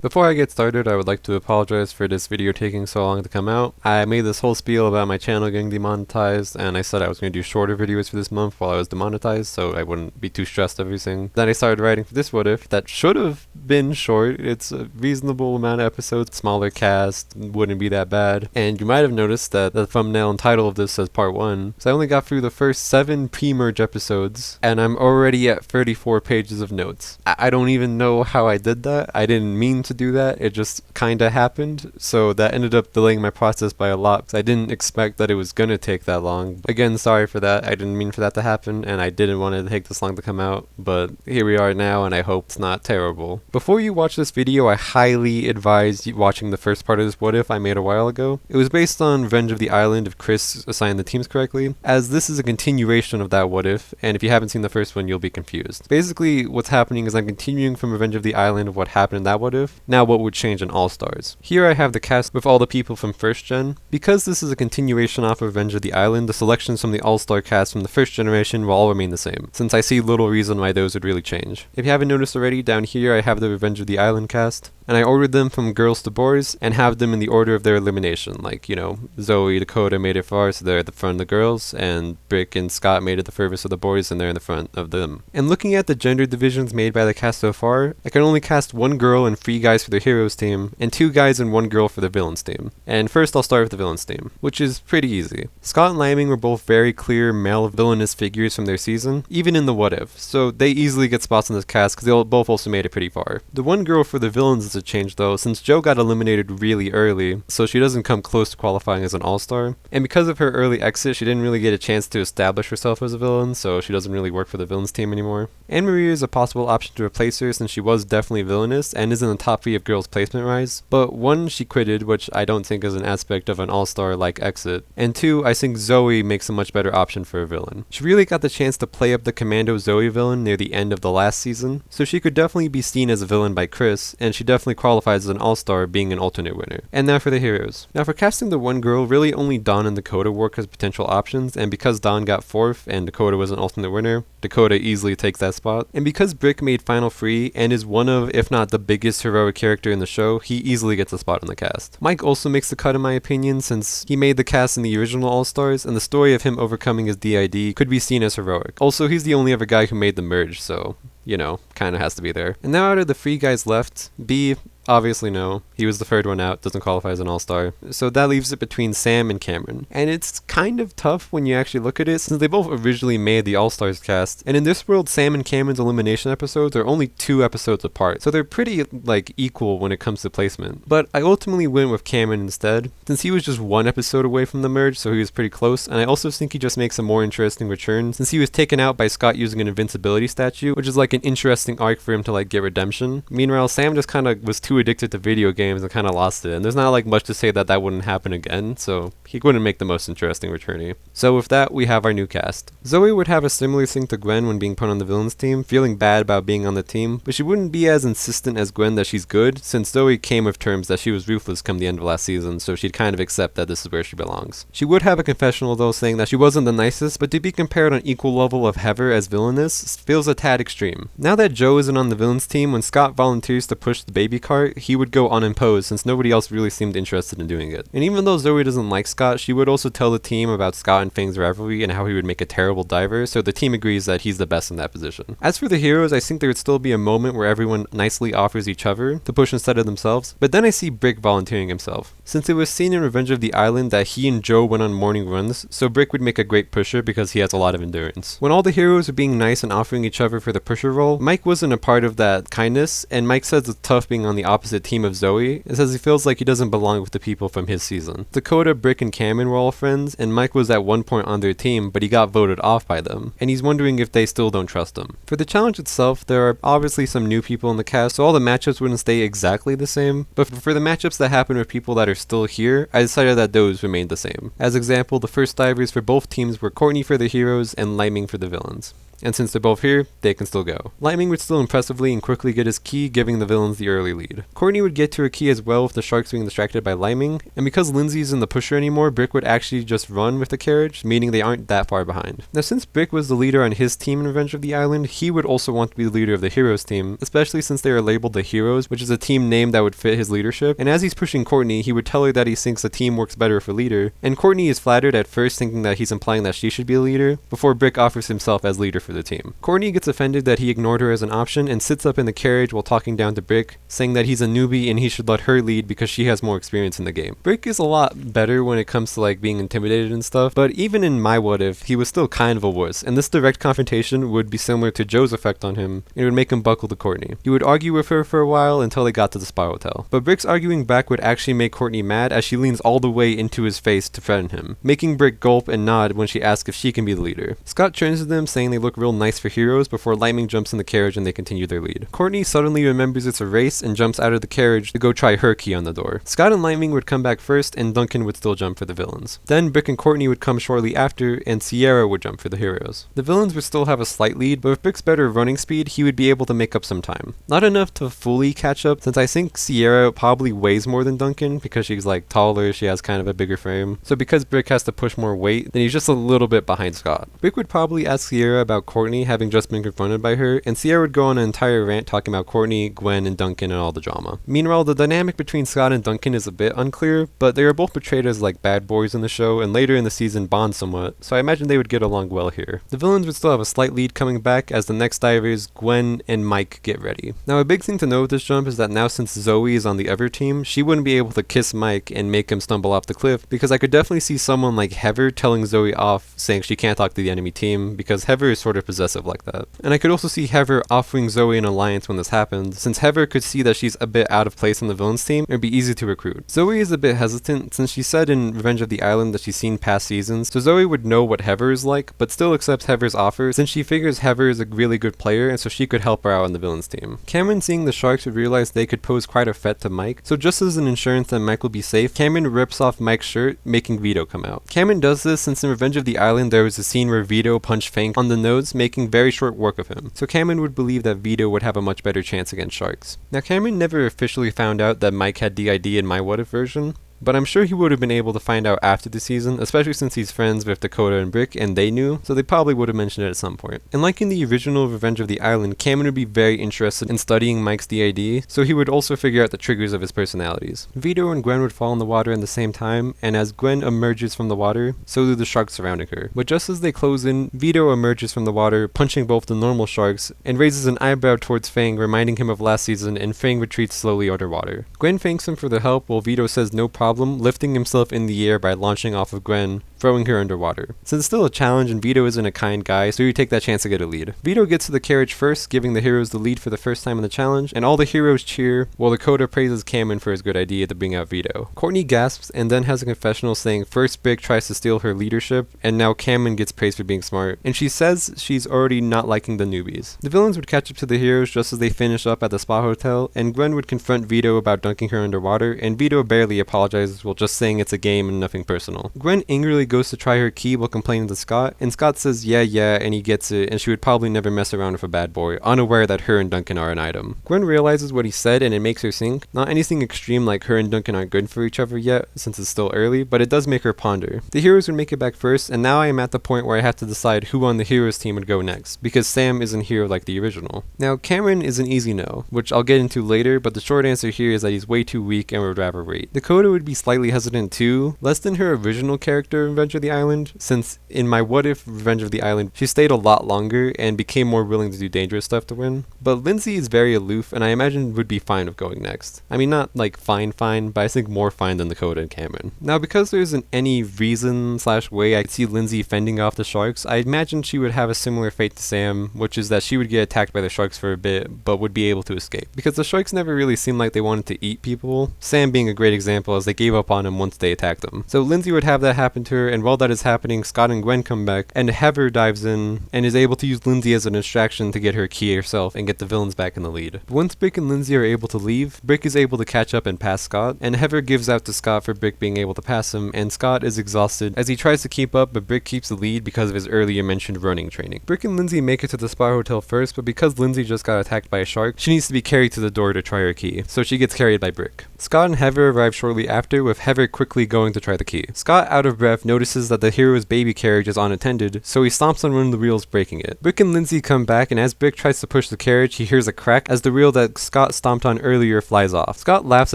Before I get started, I would like to apologize for this video taking so long to come out. I made this whole spiel about my channel getting demonetized, and I said I was going to do shorter videos for this month while I was demonetized, so I wouldn't be too stressed everything. Then I started writing for this what if that should have been short. It's a reasonable amount of episodes, smaller cast, wouldn't be that bad. And you might have noticed that the thumbnail and title of this says part 1. So I only got through the first 7 pre-merge episodes, and I'm already at 34 pages of notes. I don't even know how I did that. I didn't mean to do that, it just kinda happened, so that ended up delaying my process by a lot because I didn't expect that it was gonna take that long. Again, sorry for that, I didn't mean for that to happen, and I didn't want it to take this long to come out, but here we are now, and I hope it's not terrible. Before you watch this video, I highly advise you watching the first part of this what if I made a while ago. It was based on Revenge of the Island if Chris assigned the teams correctly, as this is a continuation of that what if, and if you haven't seen the first one, you'll be confused. Basically, what's happening is I'm continuing from Revenge of the Island of what happened in that what if. Now what would change in All-Stars. Here I have the cast with all the people from first gen. Because this is a continuation off of Revenge of the Island, the selections from the All-Star cast from the first generation will all remain the same, since I see little reason why those would really change. If you haven't noticed already, down here I have the Revenge of the Island cast, and I ordered them from girls to boys and have them in the order of their elimination. Like, you know, Zoe, Dakota made it far, so they're at the front of the girls, and Brick and Scott made it the furthest of the boys, and they're in the front of them. And looking at the gender divisions made by the cast so far, I can only cast 1 girl and 3 guys for the heroes team, and 2 guys and 1 girl for the villains team. And first I'll start with the villains team, which is pretty easy. Scott and Liming were both very clear male villainous figures from their season, even in the what if, so they easily get spots in this cast because they both also made it pretty far. The 1 girl for the villains is a change though, since Jo got eliminated really early, so she doesn't come close to qualifying as an all-star. And because of her early exit, she didn't really get a chance to establish herself as a villain, so she doesn't really work for the villains team anymore. Anne Marie is a possible option to replace her since she was definitely villainous and is in the top 3 of girls placement rise, but 1, she quitted, which I don't think is an aspect of an all-star like exit, and 2, I think Zoe makes a much better option for a villain. She really got the chance to play up the Commando Zoe villain near the end of the last season, so she could definitely be seen as a villain by Chris, and she definitely qualifies as an all-star being an alternate winner. And now for the heroes. Now for casting the 1 girl, really only Dawn and Dakota work as potential options, and because Dawn got 4th and Dakota was an alternate winner, Dakota easily takes that spot. And because Brick made Final 3 and is one of, if not the biggest heroic character in the show, he easily gets a spot in the cast. Mike also makes the cut in my opinion since he made the cast in the original All-Stars, and the story of him overcoming his DID could be seen as heroic. Also, he's the only other guy who made the merge, so, you know, kinda has to be there. And now out of the 3 guys left, B, obviously no. He was the 3rd one out, doesn't qualify as an all-star. So that leaves it between Sam and Cameron. And it's kind of tough when you actually look at it, since they both originally made the All-Stars cast. And in this world, Sam and Cameron's elimination episodes are only 2 episodes apart. So they're pretty, like, equal when it comes to placement. But I ultimately went with Cameron instead, since he was just 1 episode away from the merge, so he was pretty close. And I also think he just makes a more interesting return, since he was taken out by Scott using an invincibility statue, which is like an interesting arc for him to, like, get redemption. Meanwhile, Sam just kind of was too addicted to video games and kind of lost it, and there's not like much to say that that wouldn't happen again, so he wouldn't make the most interesting returnee. So with that, we have our new cast. Zoe would have a similar thing to Gwen when being put on the villains team, feeling bad about being on the team, but she wouldn't be as insistent as Gwen that she's good, since Zoe came with terms that she was ruthless come the end of last season, so she'd kind of accept that this is where she belongs. She would have a confessional though saying that she wasn't the nicest, but to be compared on equal level of Heather as villainous feels a tad extreme. Now that Jo isn't on the villains team, when Scott volunteers to push the baby cart, he would go unimposed since nobody else really seemed interested in doing it. And even though Zoe doesn't like Scott, she would also tell the team about Scott and Fang's rivalry and how he would make a terrible diver, so the team agrees that he's the best in that position. As for the heroes, I think there would still be a moment where everyone nicely offers each other to push instead of themselves, but then I see Brick volunteering himself. Since it was seen in Revenge of the Island that he and Jo went on morning runs, so Brick would make a great pusher because he has a lot of endurance. When all the heroes were being nice and offering each other for the pusher role, Mike wasn't a part of that kindness, and Mike says it's tough being on the opposite team of Zoe, and says he feels like he doesn't belong with the people from his season. Dakota, Brick, and Cameron were all friends, and Mike was at one point on their team, but he got voted off by them, and he's wondering if they still don't trust him. For the challenge itself, there are obviously some new people in the cast, so all the matchups wouldn't stay exactly the same, but for the matchups that happen with people that are still here, I decided that those remained the same. As example, the first divers for both teams were Courtney for the heroes and Liming for the villains. and since they're both here, they can still go. Lightning would still impressively and quickly get his key, giving the villains the early lead. Courtney would get to her key as well with the sharks being distracted by Lightning, and because Lindsay isn't the pusher anymore, Brick would actually just run with the carriage, meaning they aren't that far behind. Now since Brick was the leader on his team in Revenge of the Island, he would also want to be the leader of the Heroes team, especially since they are labeled the Heroes, which is a team name that would fit his leadership, and as he's pushing Courtney, he would tell her that he thinks the team works better with a leader, and Courtney is flattered at first, thinking that he's implying that she should be a leader, before Brick offers himself as leader for the team. Courtney gets offended that he ignored her as an option and sits up in the carriage while talking down to Brick, saying that he's a newbie and he should let her lead because she has more experience in the game. Brick is a lot better when it comes to like being intimidated and stuff, but even in my what if, he was still kind of a wuss, and this direct confrontation would be similar to Joe's effect on him, and it would make him buckle to Courtney. He would argue with her for a while until they got to the spa hotel. But Brick's arguing back would actually make Courtney mad as she leans all the way into his face to threaten him, making Brick gulp and nod when she asks if she can be the leader. Scott turns to them saying they look real nice for heroes before Lightning jumps in the carriage and they continue their lead. Courtney suddenly remembers it's a race and jumps out of the carriage to go try her key on the door. Scott and Lightning would come back first and Duncan would still jump for the villains. Then Brick and Courtney would come shortly after and Sierra would jump for the heroes. The villains would still have a slight lead, but with Brick's better running speed, he would be able to make up some time. Not enough to fully catch up, since I think Sierra probably weighs more than Duncan because she's like taller, she has kind of a bigger frame. So because Brick has to push more weight, then he's just a little bit behind Scott. Brick would probably ask Sierra about Courtney having just been confronted by her, and Sierra would go on an entire rant talking about Courtney, Gwen, and Duncan and all the drama. Meanwhile, the dynamic between Scott and Duncan is a bit unclear, but they are both portrayed as like bad boys in the show, and later in the season bond somewhat, so I imagine they would get along well here. The villains would still have a slight lead coming back as the next divers, Gwen and Mike, get ready. Now a big thing to know with this jump is that now since Zoe is on the other team, she wouldn't be able to kiss Mike and make him stumble off the cliff, because I could definitely see someone like Heather telling Zoe off, saying she can't talk to the enemy team, because Heather is sort of possessive like that. And I could also see Heather offering Zoe an alliance when this happened, since Heather could see that she's a bit out of place on the villains team, it would be easy to recruit. Zoe is a bit hesitant, since she said in Revenge of the Island that she's seen past seasons, so Zoe would know what Heather is like, but still accepts Heather's offer, since she figures Heather is a really good player, and so she could help her out on the villains team. Cameron, seeing the sharks, would realize they could pose quite a threat to Mike, so just as an insurance that Mike will be safe, Cameron rips off Mike's shirt, making Vito come out. Cameron does this since in Revenge of the Island there was a scene where Vito punched Fang on the nose, making very short work of him, so Cameron would believe that Vito would have a much better chance against sharks. Now Cameron never officially found out that Mike had DID in my What If version, but I'm sure he would have been able to find out after the season, especially since he's friends with Dakota and Brick, and they knew, so they probably would have mentioned it at some point. And like in the original Revenge of the Island, Cameron would be very interested in studying Mike's DID, so he would also figure out the triggers of his personalities. Vito and Gwen would fall in the water at the same time, and as Gwen emerges from the water, so do the sharks surrounding her. But just as they close in, Vito emerges from the water, punching both the normal sharks, and raises an eyebrow towards Fang, reminding him of last season, and Fang retreats slowly underwater. Gwen thanks him for the help, while Vito says no problem, lifting himself in the air by launching off of Gwen, throwing her underwater. Since it's still a challenge and Vito isn't a kind guy, so you take that chance to get a lead. Vito gets to the carriage first, giving the heroes the lead for the first time in the challenge, and all the heroes cheer, while Dakota praises Cameron for his good idea to bring out Vito. Courtney gasps and then has a confessional saying first Brick tries to steal her leadership, and now Cameron gets praised for being smart, and she says she's already not liking the newbies. The villains would catch up to the heroes just as they finish up at the spa hotel, and Gwen would confront Vito about dunking her underwater, and Vito barely apologizes while just saying it's a game and nothing personal. Gwen angrily goes to try her key while complaining to Scott, and Scott says yeah, and he gets it, and she would probably never mess around with a bad boy, unaware that her and Duncan are an item. Gwen realizes what he said and it makes her think. Not anything extreme like her and Duncan aren't good for each other yet, since it's still early, but it does make her ponder. The heroes would make it back first, and now I am at the point where I have to decide who on the heroes team would go next, because Sam isn't here like the original. Now Cameron is an easy no, which I'll get into later, but the short answer here is that he's way too weak and would rather wait. Dakota would be slightly hesitant too, less than her original character in Revenge of the Island, since in my What If Revenge of the Island, she stayed a lot longer and became more willing to do dangerous stuff to win. But Lindsay is very aloof, and I imagine would be fine with going next. I mean, not like fine, but I think more fine than Dakota and Cameron. Now, because there isn't any reason / way I could see Lindsay fending off the sharks, I imagine she would have a similar fate to Sam, which is that she would get attacked by the sharks for a bit, but would be able to escape. Because the sharks never really seemed like they wanted to eat people, Sam being a great example as they gave up on him once they attacked them. So Lindsay would have that happen to her, and while that is happening, Scott and Gwen come back, and Heather dives in and is able to use Lindsay as a distraction to get her key herself and get the villains back in the lead. Once Brick and Lindsay are able to leave, Brick is able to catch up and pass Scott, and Heather gives out to Scott for Brick being able to pass him, and Scott is exhausted as he tries to keep up, but Brick keeps the lead because of his earlier mentioned running training. Brick and Lindsay make it to the Spa Hotel first, but because Lindsay just got attacked by a shark, she needs to be carried to the door to try her key, so she gets carried by Brick. Scott and Heather arrive shortly after, with Heather quickly going to try the key. Scott, out of breath, notices that the hero's baby carriage is unattended, so he stomps on one of the wheels, breaking it. Brick and Lindsay come back, and as Brick tries to push the carriage, he hears a crack as the wheel that Scott stomped on earlier flies off. Scott laughs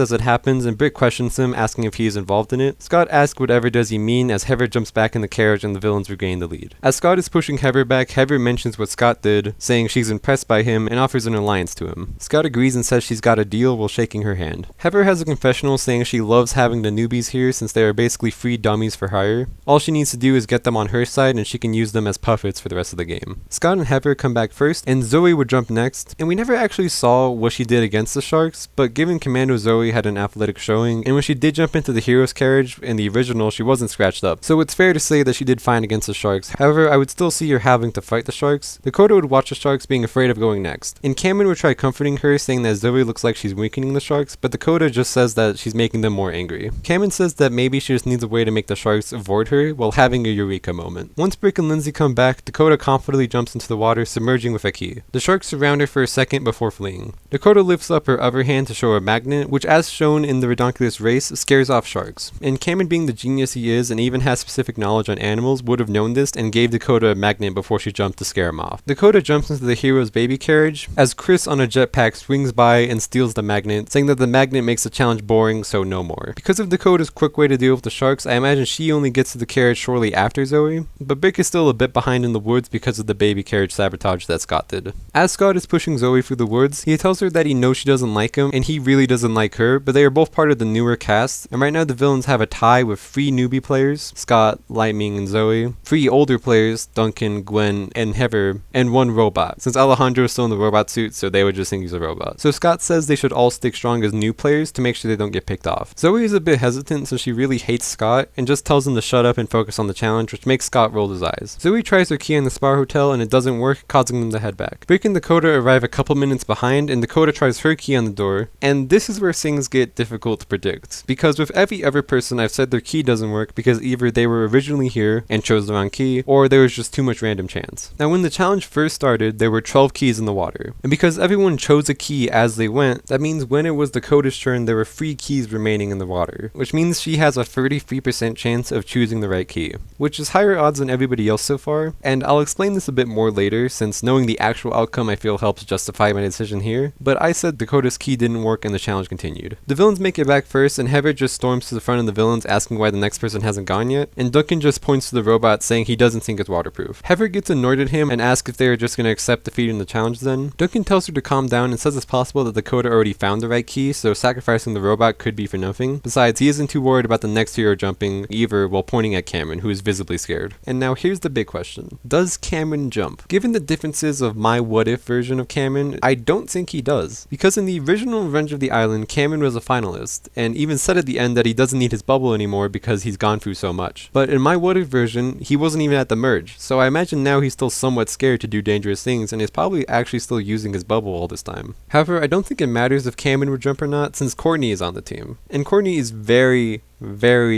as it happens, and Brick questions him, asking if he is involved in it. Scott asks whatever does he mean as Heather jumps back in the carriage and the villains regain the lead. As Scott is pushing Heather back, Heather mentions what Scott did, saying she's impressed by him and offers an alliance to him. Scott agrees and says she's got a deal while shaking her hand. Heather has a confessional saying she loves having the newbies here since they are basically free dummies for hire. All she needs to do is get them on her side and she can use them as puppets for the rest of the game. Scott and Heather come back first, and Zoe would jump next, and we never actually saw what she did against the sharks, but given Commando Zoe had an athletic showing, and when she did jump into the hero's carriage in the original, she wasn't scratched up, so it's fair to say that she did fine against the sharks. However, I would still see her having to fight the sharks. Dakota would watch the sharks, being afraid of going next, and Cameron would try comforting her, saying that Zoe looks like she's weakening the sharks, but Dakota just says that she's making them more angry. Cameron says that maybe she just needs a way to make the sharks avoid her while having a eureka moment. Once Brick and Lindsay come back, Dakota confidently jumps into the water, submerging with a key. The sharks surround her for a second before fleeing. Dakota lifts up her other hand to show a magnet, which as shown in the Redonkulous race, scares off sharks. And Cameron, being the genius he is and even has specific knowledge on animals, would have known this and gave Dakota a magnet before she jumped to scare him off. Dakota jumps into the hero's baby carriage as Chris on a jetpack swings by and steals the magnet, saying that the magnet makes the challenge boring, so no more. Because of Dakota's quick way to deal with the sharks, I imagine she only gets to the carriage shortly after Zoe, but Brick is still a bit behind in the woods because of the baby carriage sabotage that Scott did. As Scott is pushing Zoe through the woods, he tells her that he knows she doesn't like him and he really doesn't like her, but they are both part of the newer cast, and right now the villains have a tie with 3 newbie players, Scott, Lightning, and Zoe, 3 older players, Duncan, Gwen, and Heather, and 1 robot, since Alejandro is still in the robot suit, so they would just think he's a robot. So Scott says they should all stick strong as new players to make sure they don't get picked off. Zoe is a bit hesitant since she really hates Scott and just tells him to shut up and focus on the challenge, which makes Scott roll his eyes. Zoe tries her key in the Spa Hotel and it doesn't work, causing them to head back. Brick and Dakota arrive a couple minutes behind, and Dakota tries her key on the door, and this is where things get difficult to predict, because with every other person I've said their key doesn't work because either they were originally here and chose the wrong key, or there was just too much random chance. Now when the challenge first started, there were 12 keys in the water, and because everyone chose a key as they went, that means when it was Dakota's turn there were 3 keys remaining in the water, which means she has a 33% chance of choosing the right key, which is higher odds than everybody else so far, and I'll explain this a bit more later since knowing the actual outcome I feel helps justify my decision here, but I said Dakota's key didn't work and the challenge continued. The villains make it back first, and Heather just storms to the front of the villains asking why the next person hasn't gone yet, and Duncan just points to the robot saying he doesn't think it's waterproof. Heather gets annoyed at him and asks if they are just going to accept defeat in the challenge then. Duncan tells her to calm down and says it's possible that Dakota already found the right key, so sacrificing the robot could be for nothing. Besides, he isn't too worried about the next hero jumping either, while pointing at Cameron, who is visibly scared. And now here's the big question. Does Cameron jump? Given the differences of my what-if version of Cameron, I don't think he does. Because in the original Revenge of the Island, Cameron was a finalist, and even said at the end that he doesn't need his bubble anymore because he's gone through so much. But in my what-if version, he wasn't even at the merge, so I imagine now he's still somewhat scared to do dangerous things and is probably actually still using his bubble all this time. However, I don't think it matters if Cameron would jump or not, since Courtney is on the team. And Courtney is very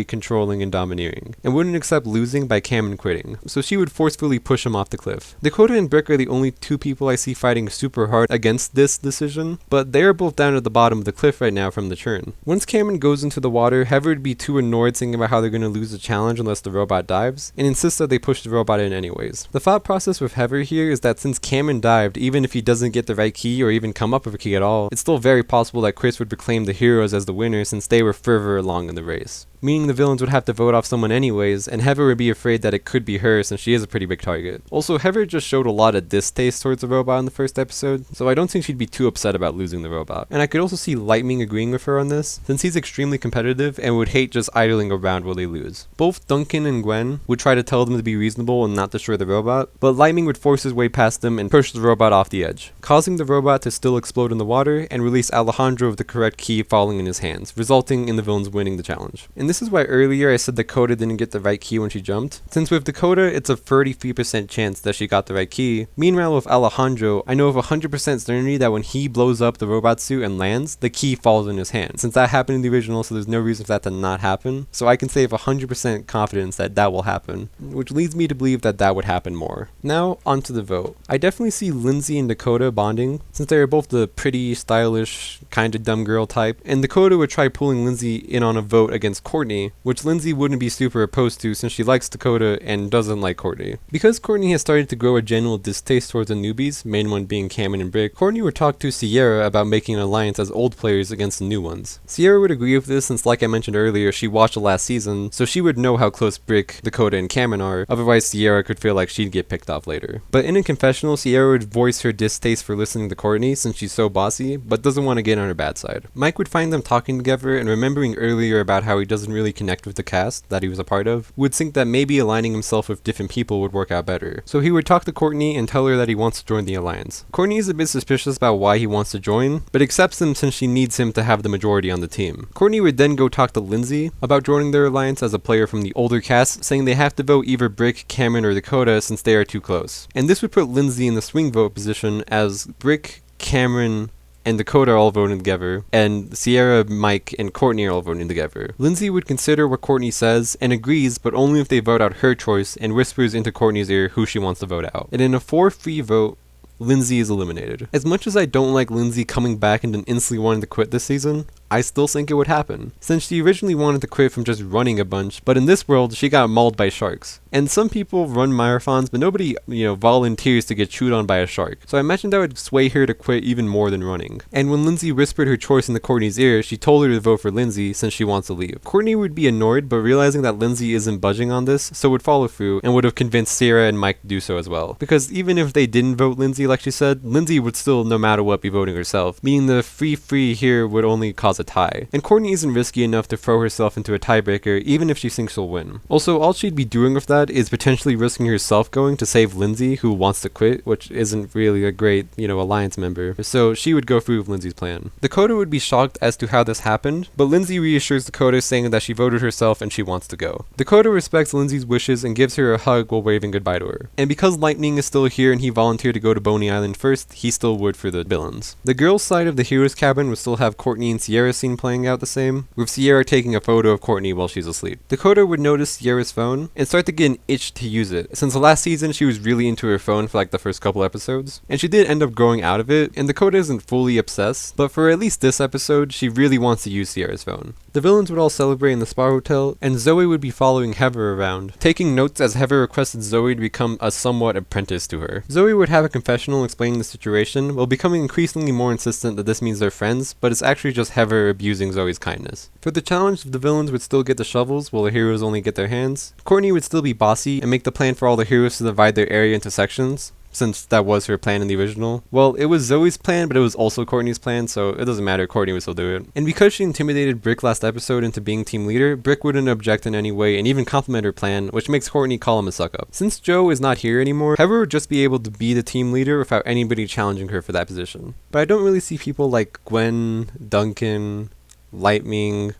controlling and domineering, and wouldn't accept losing by Cameron quitting, so she would forcefully push him off the cliff. Dakota and Brick are the only 2 people I see fighting super hard against this decision, but they are both down at the bottom of the cliff right now from the churn. Once Cameron goes into the water, Heather would be too annoyed thinking about how they're going to lose the challenge unless the robot dives, and insists that they push the robot in anyways. The thought process with Heather here is that since Cameron dived, even if he doesn't get the right key or even come up with a key at all, it's still very possible that Chris would proclaim the heroes as the winner since they were further along in the race. Meaning the villains would have to vote off someone anyways, and Heather would be afraid that it could be her since she is a pretty big target. Also, Heather just showed a lot of distaste towards the robot in the first episode, so I don't think she'd be too upset about losing the robot. And I could also see Lightning agreeing with her on this, since he's extremely competitive and would hate just idling around while they lose. Both Duncan and Gwen would try to tell them to be reasonable and not destroy the robot, but Lightning would force his way past them and push the robot off the edge, causing the robot to still explode in the water and release Alejandro with the correct key falling in his hands, resulting in the villains winning the challenge. In And this is why earlier I said Dakota didn't get the right key when she jumped, since with Dakota it's a 33% chance that she got the right key. Meanwhile with Alejandro, I know of 100% certainty that when he blows up the robot suit and lands, the key falls in his hand, since that happened in the original, so there's no reason for that to not happen. So I can say with 100% confidence that that will happen, which leads me to believe that that would happen more. Now onto the vote. I definitely see Lindsay and Dakota bonding, since they are both the pretty, stylish, kinda dumb girl type, and Dakota would try pulling Lindsay in on a vote against Courtney, which Lindsay wouldn't be super opposed to since she likes Dakota and doesn't like Courtney. Because Courtney has started to grow a general distaste towards the newbies, main one being Cameron and Brick, Courtney would talk to Sierra about making an alliance as old players against the new ones. Sierra would agree with this since, like I mentioned earlier, she watched the last season, so she would know how close Brick, Dakota, and Cameron are, otherwise Sierra could feel like she'd get picked off later. But in a confessional, Sierra would voice her distaste for listening to Courtney since she's so bossy, but doesn't want to get on her bad side. Mike would find them talking together and remembering earlier about how he doesn't really connect with the cast that he was a part of, would think that maybe aligning himself with different people would work out better. So he would talk to Courtney and tell her that he wants to join the alliance. Courtney is a bit suspicious about why he wants to join, but accepts him since she needs him to have the majority on the team. Courtney would then go talk to Lindsay about joining their alliance as a player from the older cast, saying they have to vote either Brick, Cameron, or Dakota since they are too close. And this would put Lindsay in the swing vote position as Brick, Cameron, and Dakota are all voting together, and Sierra, Mike, and Courtney are all voting together. Lindsay would consider what Courtney says and agrees, but only if they vote out her choice and whispers into Courtney's ear who she wants to vote out. And in a 4-3 vote, Lindsay is eliminated. As much as I don't like Lindsay coming back and then instantly wanting to quit this season, I still think it would happen, since she originally wanted to quit from just running a bunch, but in this world, she got mauled by sharks. And some people run marathons, but nobody, volunteers to get chewed on by a shark. So I imagine that would sway her to quit even more than running. And when Lindsay whispered her choice into Courtney's ear, she told her to vote for Lindsay since she wants to leave. Courtney would be annoyed, but realizing that Lindsay isn't budging on this, so would follow through and would have convinced Sierra and Mike to do so as well. Because even if they didn't vote Lindsay like she said, Lindsay would still, no matter what, be voting herself, meaning the 3-3 here would only cause a tie. And Courtney isn't risky enough to throw herself into a tiebreaker even if she thinks she'll win. Also, all she'd be doing with that is potentially risking herself going to save Lindsay, who wants to quit, which isn't really a great, alliance member. So she would go through with Lindsay's plan. Dakota would be shocked as to how this happened, but Lindsay reassures Dakota saying that she voted herself and she wants to go. Dakota respects Lindsay's wishes and gives her a hug while waving goodbye to her. And because Lightning is still here and he volunteered to go to Boney Island first, he still would for the villains. The girls' side of the hero's cabin would still have Courtney and Sierra scene playing out the same, with Sierra taking a photo of Courtney while she's asleep. Dakota would notice Sierra's phone and start to get an itch to use it, since the last season she was really into her phone for like the first couple episodes, and she did end up growing out of it, and Dakota isn't fully obsessed, but for at least this episode, she really wants to use Sierra's phone. The villains would all celebrate in the spa hotel, and Zoe would be following Heather around, taking notes as Heather requested Zoe to become a somewhat apprentice to her. Zoe would have a confessional explaining the situation, while becoming increasingly more insistent that this means they're friends, but it's actually just Heather abusing Zoe's kindness. For the challenge, the villains would still get the shovels, while the heroes only get their hands. Courtney would still be bossy, and make the plan for all the heroes to divide their area into sections, since that was her plan in the original. Well, it was Zoe's plan, but it was also Courtney's plan, so it doesn't matter, Courtney would still do it. And because she intimidated Brick last episode into being team leader, Brick wouldn't object in any way and even compliment her plan, which makes Courtney call him a suck-up. Since Joe is not here anymore, Heather would just be able to be the team leader without anybody challenging her for that position. But I don't really see people like Gwen, Duncan, Lightning,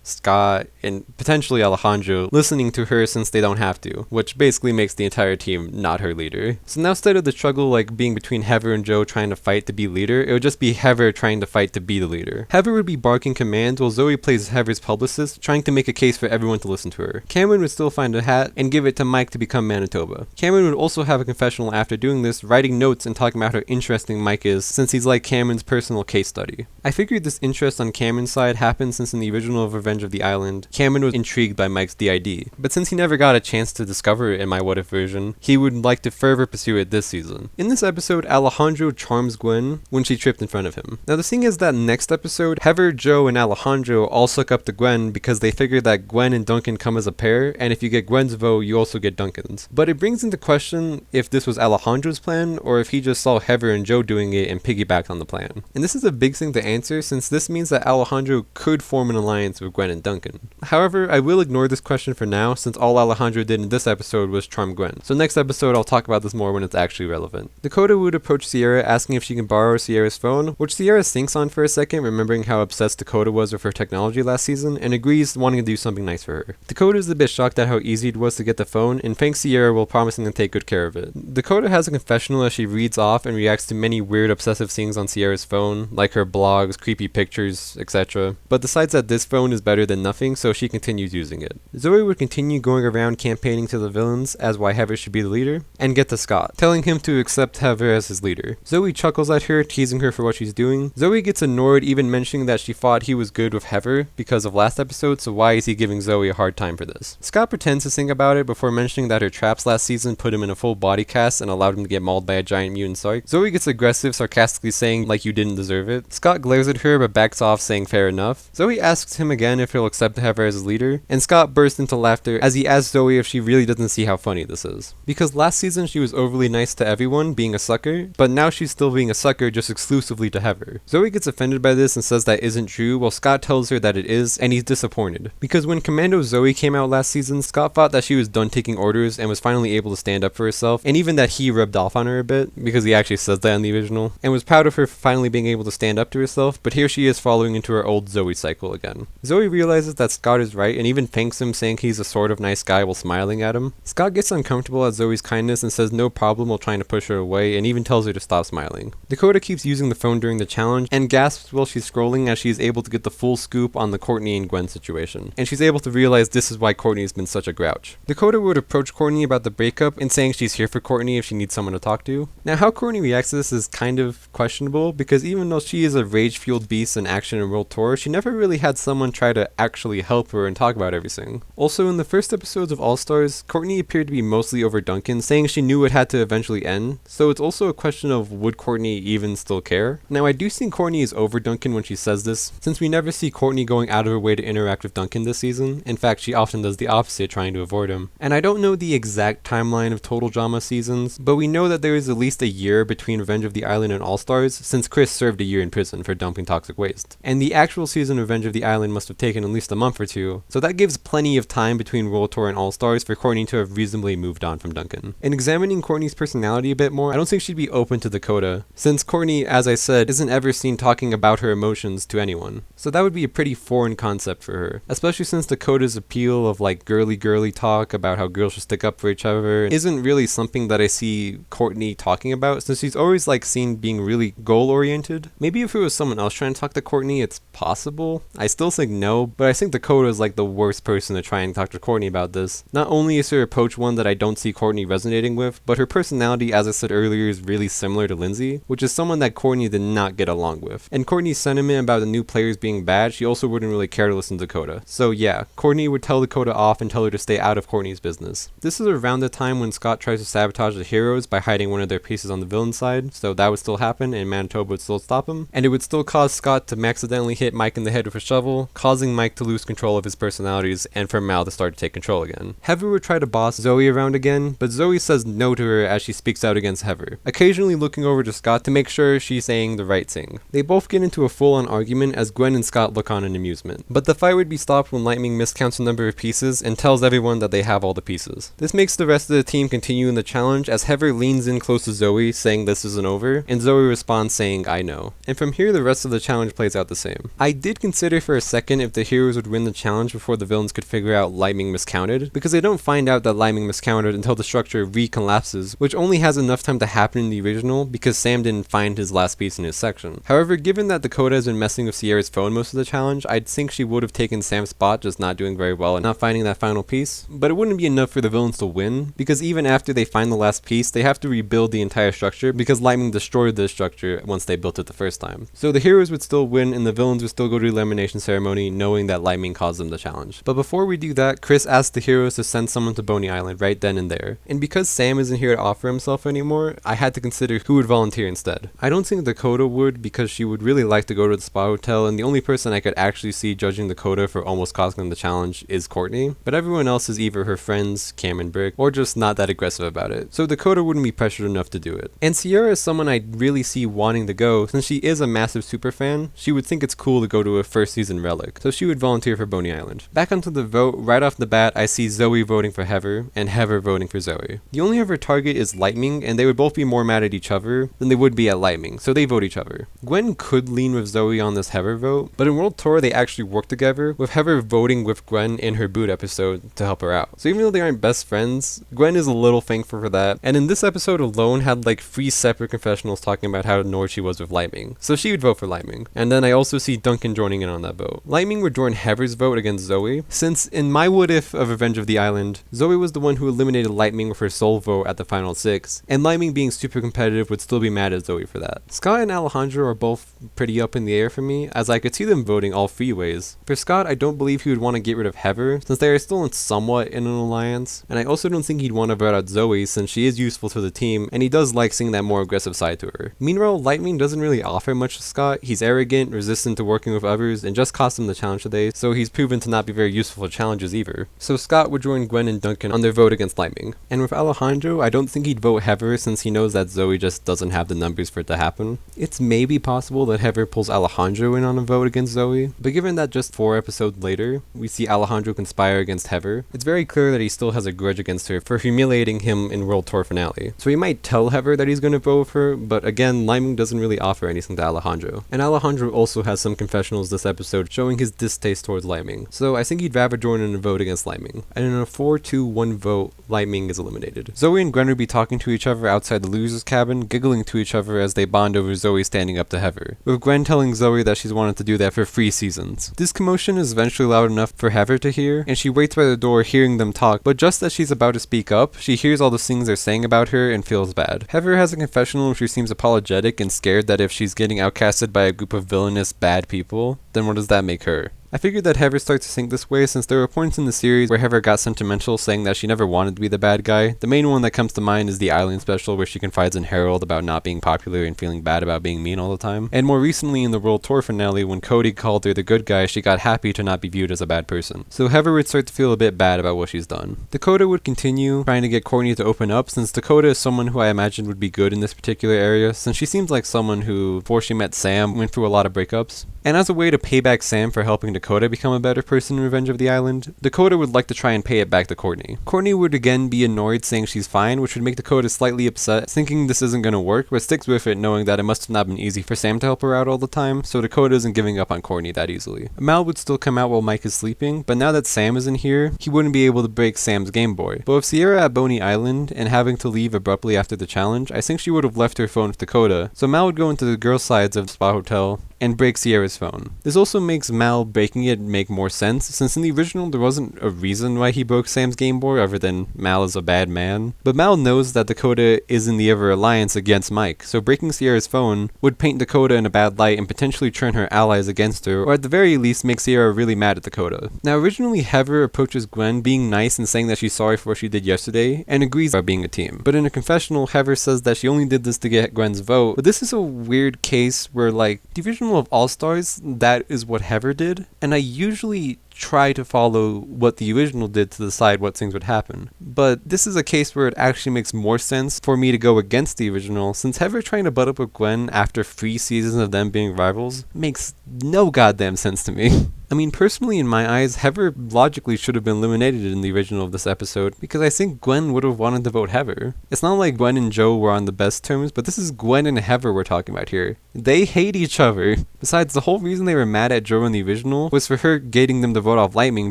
Scott, and potentially Alejandro listening to her since they don't have to, which basically makes the entire team not her leader. So now instead of the struggle being between Heather and Joe trying to fight to be leader, it would just be Heather trying to fight to be the leader. Heather would be barking commands while Zoe plays Heather's publicist, trying to make a case for everyone to listen to her. Cameron would still find a hat and give it to Mike to become Manitoba. Cameron would also have a confessional after doing this, writing notes and talking about how interesting Mike is since he's like Cameron's personal case study. I figured this interest on Cameron's side happened since in the original Revenge of the Island, Cameron was intrigued by Mike's DID, but since he never got a chance to discover it in my What If version, he would like to further pursue it this season. In this episode, Alejandro charms Gwen when she tripped in front of him. Now the thing is that next episode, Heather, Joe, and Alejandro all suck up to Gwen because they figure that Gwen and Duncan come as a pair, and if you get Gwen's vote, you also get Duncan's. But it brings into question if this was Alejandro's plan, or if he just saw Heather and Joe doing it and piggybacked on the plan. And this is a big thing to answer, since this means that Alejandro could form an alliance with Gwen Gwen and Duncan. However, I will ignore this question for now since all Alejandro did in this episode was charm Gwen. So next episode I'll talk about this more when it's actually relevant. Dakota would approach Sierra asking if she can borrow Sierra's phone, which Sierra thinks on for a second, remembering how obsessed Dakota was with her technology last season, and agrees, wanting to do something nice for her. Dakota is a bit shocked at how easy it was to get the phone and thanks Sierra while promising to take good care of it. Dakota has a confessional as she reads off and reacts to many weird obsessive things on Sierra's phone, like her blogs, creepy pictures, etc., but decides that this phone is better than nothing, so she continues using it. Zoe would continue going around campaigning to the villains as why Heather should be the leader, and get to Scott, telling him to accept Heather as his leader. Zoe chuckles at her, teasing her for what she's doing. Zoe gets annoyed, even mentioning that she thought he was good with Heather because of last episode, so why is he giving Zoe a hard time for this? Scott pretends to think about it before mentioning that her traps last season put him in a full body cast and allowed him to get mauled by a giant mutant Sark. Zoe gets aggressive, sarcastically saying like you didn't deserve it. Scott glares at her but backs off, saying fair enough. Zoe asks him again if he'll accept Heather as his leader, and Scott bursts into laughter as he asks Zoe if she really doesn't see how funny this is. Because last season she was overly nice to everyone, being a sucker, but now she's still being a sucker just exclusively to Heather. Zoe gets offended by this and says that isn't true, while Scott tells her that it is, and he's disappointed. Because when Commando Zoe came out last season, Scott thought that she was done taking orders and was finally able to stand up for herself, and even that he rubbed off on her a bit, because he actually says that in the original, and was proud of her finally being able to stand up to herself, but here she is following into her old Zoe cycle again. Zoe realizes that Scott is right and even thanks him, saying he's a sort of nice guy while smiling at him. Scott gets uncomfortable at Zoe's kindness and says no problem while trying to push her away, and even tells her to stop smiling. Dakota keeps using the phone during the challenge and gasps while she's scrolling as she is able to get the full scoop on the Courtney and Gwen situation, and she's able to realize this is why Courtney has been such a grouch. Dakota would approach Courtney about the breakup and saying she's here for Courtney if she needs someone to talk to. Now how Courtney reacts to this is kind of questionable, because even though she is a rage-fueled beast in action and world tour, she never really had someone try to actually help her and talk about everything. Also, in the first episodes of All Stars, Courtney appeared to be mostly over Duncan, saying she knew it had to eventually end, so it's also a question of would Courtney even still care? Now I do think Courtney is over Duncan when she says this, since we never see Courtney going out of her way to interact with Duncan this season. In fact, she often does the opposite, trying to avoid him. And I don't know the exact timeline of Total Drama seasons, but we know that there is at least a year between Revenge of the Island and All Stars, since Chris served a year in prison for dumping toxic waste. And the actual season of Revenge of the Island must have taken at least a month or two, so that gives plenty of time between World Tour and All Stars for Courtney to have reasonably moved on from Duncan. In examining Courtney's personality a bit more, I don't think she'd be open to Dakota, since Courtney, as I said, isn't ever seen talking about her emotions to anyone. So that would be a pretty foreign concept for her, especially since Dakota's appeal of like girly talk about how girls should stick up for each other isn't really something that I see Courtney talking about, since she's always like seen being really goal oriented. Maybe if it was someone else trying to talk to Courtney, it's possible. I still think no, but I think Dakota is like the worst person to try and talk to Courtney about this. Not only is her approach one that I don't see Courtney resonating with, but her personality, as I said earlier, is really similar to Lindsay, which is someone that Courtney did not get along with. And Courtney's sentiment about the new players being bad, she also wouldn't really care to listen to Dakota. So yeah, Courtney would tell Dakota off and tell her to stay out of Courtney's business. This is around the time when Scott tries to sabotage the heroes by hiding one of their pieces on the villain side, so that would still happen and Manitoba would still stop him, and it would still cause Scott to accidentally hit Mike in the head with a shovel, causing Mike to lose control of his personalities and for Mal to start to take control again. Heather would try to boss Zoe around again, but Zoe says no to her as she speaks out against Heather, occasionally looking over to Scott to make sure she's saying the right thing. They both get into a full-on argument as Gwen and Scott look on in amusement, but the fight would be stopped when Lightning miscounts the number of pieces and tells everyone that they have all the pieces. This makes the rest of the team continue in the challenge as Heather leans in close to Zoe, saying this isn't over, and Zoe responds saying I know. And from here the rest of the challenge plays out the same. I did consider for a second if the heroes would win the challenge before the villains could figure out Lightning miscounted, because they don't find out that Lightning miscounted until the structure recollapses, which only has enough time to happen in the original because Sam didn't find his last piece in his section. However, given that Dakota has been messing with Sierra's phone most of the challenge, I'd think she would have taken Sam's spot, just not doing very well and not finding that final piece. But it wouldn't be enough for the villains to win, because even after they find the last piece, they have to rebuild the entire structure because Lightning destroyed the structure once they built it the first time. So the heroes would still win and the villains would still go to the elimination ceremony knowing that Lightning caused them the challenge. But before we do that, Chris asks the heroes to send someone to Boney Island right then and there. And because Sam isn't here to offer himself anymore, I had to consider who would volunteer instead. I don't think Dakota would, because she would really like to go to the spa hotel, and the only person I could actually see judging Dakota for almost causing them the challenge is Courtney. But everyone else is either her friends, Cameron Brick, or just not that aggressive about it. So Dakota wouldn't be pressured enough to do it. And Sierra is someone I really see wanting to go, since she is a massive super fan. She would think it's cool to go to a first season relic. so she would volunteer for Boney Island. Back onto the vote, right off the bat, I see Zoe voting for Heather, and Heather voting for Zoe. The only other target is Lightning, and they would both be more mad at each other than they would be at Lightning, so they vote each other. Gwen could lean with Zoe on this Heather vote, but in World Tour they actually work together, with Heather voting with Gwen in her boot episode to help her out. So even though they aren't best friends, Gwen is a little thankful for that, and in this episode alone had like 3 separate confessionals talking about how annoyed she was with Lightning, so she would vote for Lightning. And then I also see Duncan joining in on that vote. Lightning would join Heather's vote against Zoe, since in my what if of Revenge of the Island, Zoe was the one who eliminated Lightning with her sole vote at the final 6, and Lightning being super competitive would still be mad at Zoe for that. Scott and Alejandro are both pretty up in the air for me, as I could see them voting all 3 ways. For Scott, I don't believe he would want to get rid of Heather, since they are still somewhat in an alliance, and I also don't think he'd want to vote out Zoe since she is useful to the team, and he does like seeing that more aggressive side to her. Meanwhile, Lightning doesn't really offer much to Scott. He's arrogant, resistant to working with others, and just cost him the challenge today, so he's proven to not be very useful for challenges either. So Scott would join Gwen and Duncan on their vote against Lightning. And with Alejandro, I don't think he'd vote Heather since he knows that Zoe just doesn't have the numbers for it to happen. It's maybe possible that Heather pulls Alejandro in on a vote against Zoe, but given that just 4 episodes later, we see Alejandro conspire against Heather, it's very clear that he still has a grudge against her for humiliating him in World Tour finale. So he might tell Heather that he's going to vote with her, but again, Lightning doesn't really offer anything to Alejandro. And Alejandro also has some confessionals this episode showing his distaste towards Lightning, so I think he'd rather join in a vote against Lightning. And in a 4-2-1 vote, Lightning is eliminated. Zoe and Gwen would be talking to each other outside the loser's cabin, giggling to each other as they bond over Zoe standing up to Heather, with Gwen telling Zoe that she's wanted to do that for 3 seasons. This commotion is eventually loud enough for Heather to hear, and she waits by the door hearing them talk, but just as she's about to speak up, she hears all the things they're saying about her and feels bad. Heather has a confessional where she seems apologetic and scared that if she's getting outcasted by a group of villainous bad people, then what does that make her? I figured that Heather starts to think this way since there were points in the series where Heather got sentimental saying that she never wanted to be the bad guy. The main one that comes to mind is the Island special where she confides in Harold about not being popular and feeling bad about being mean all the time. And more recently in the World Tour finale when Cody called her the good guy, she got happy to not be viewed as a bad person. So Heather would start to feel a bit bad about what she's done. Dakota would continue trying to get Courtney to open up since Dakota is someone who I imagine would be good in this particular area since she seems like someone who, before she met Sam, went through a lot of breakups. And as a way to pay back Sam for helping Dakota become a better person in Revenge of the Island, Dakota would like to try and pay it back to Courtney. Courtney would again be annoyed saying she's fine, which would make Dakota slightly upset, thinking this isn't gonna work, but sticks with it knowing that it must have not been easy for Sam to help her out all the time, so Dakota isn't giving up on Courtney that easily. Mal would still come out while Mike is sleeping, but now that Sam isn't here, he wouldn't be able to break Sam's Game Boy. But with Sierra at Boney Island and having to leave abruptly after the challenge, I think she would have left her phone with Dakota, so Mal would go into the girls' sides of the spa hotel and break Sierra's phone. This also makes Mal breaking it make more sense, since in the original there wasn't a reason why he broke Sam's Game Boy other than Mal is a bad man. But Mal knows that Dakota is in the other alliance against Mike, so breaking Sierra's phone would paint Dakota in a bad light and potentially turn her allies against her, or at the very least make Sierra really mad at Dakota. Now originally Heather approaches Gwen being nice and saying that she's sorry for what she did yesterday, and agrees about being a team. But in a confessional, Heather says that she only did this to get Gwen's vote, but this is a weird case where like, the original of All-Stars, that is what Heather did, and I usually try to follow what the original did to decide what things would happen. But this is a case where it actually makes more sense for me to go against the original, since Heather trying to butt up with Gwen after 3 seasons of them being rivals makes no goddamn sense to me. I mean, personally, in my eyes, Heather logically should have been eliminated in the original of this episode, because I think Gwen would have wanted to vote Heather. It's not like Gwen and Joe were on the best terms, but this is Gwen and Heather we're talking about here. They hate each other. Besides, the whole reason they were mad at Joe in the original was for her getting them to vote off Lightning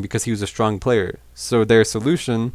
because he was a strong player. So their solution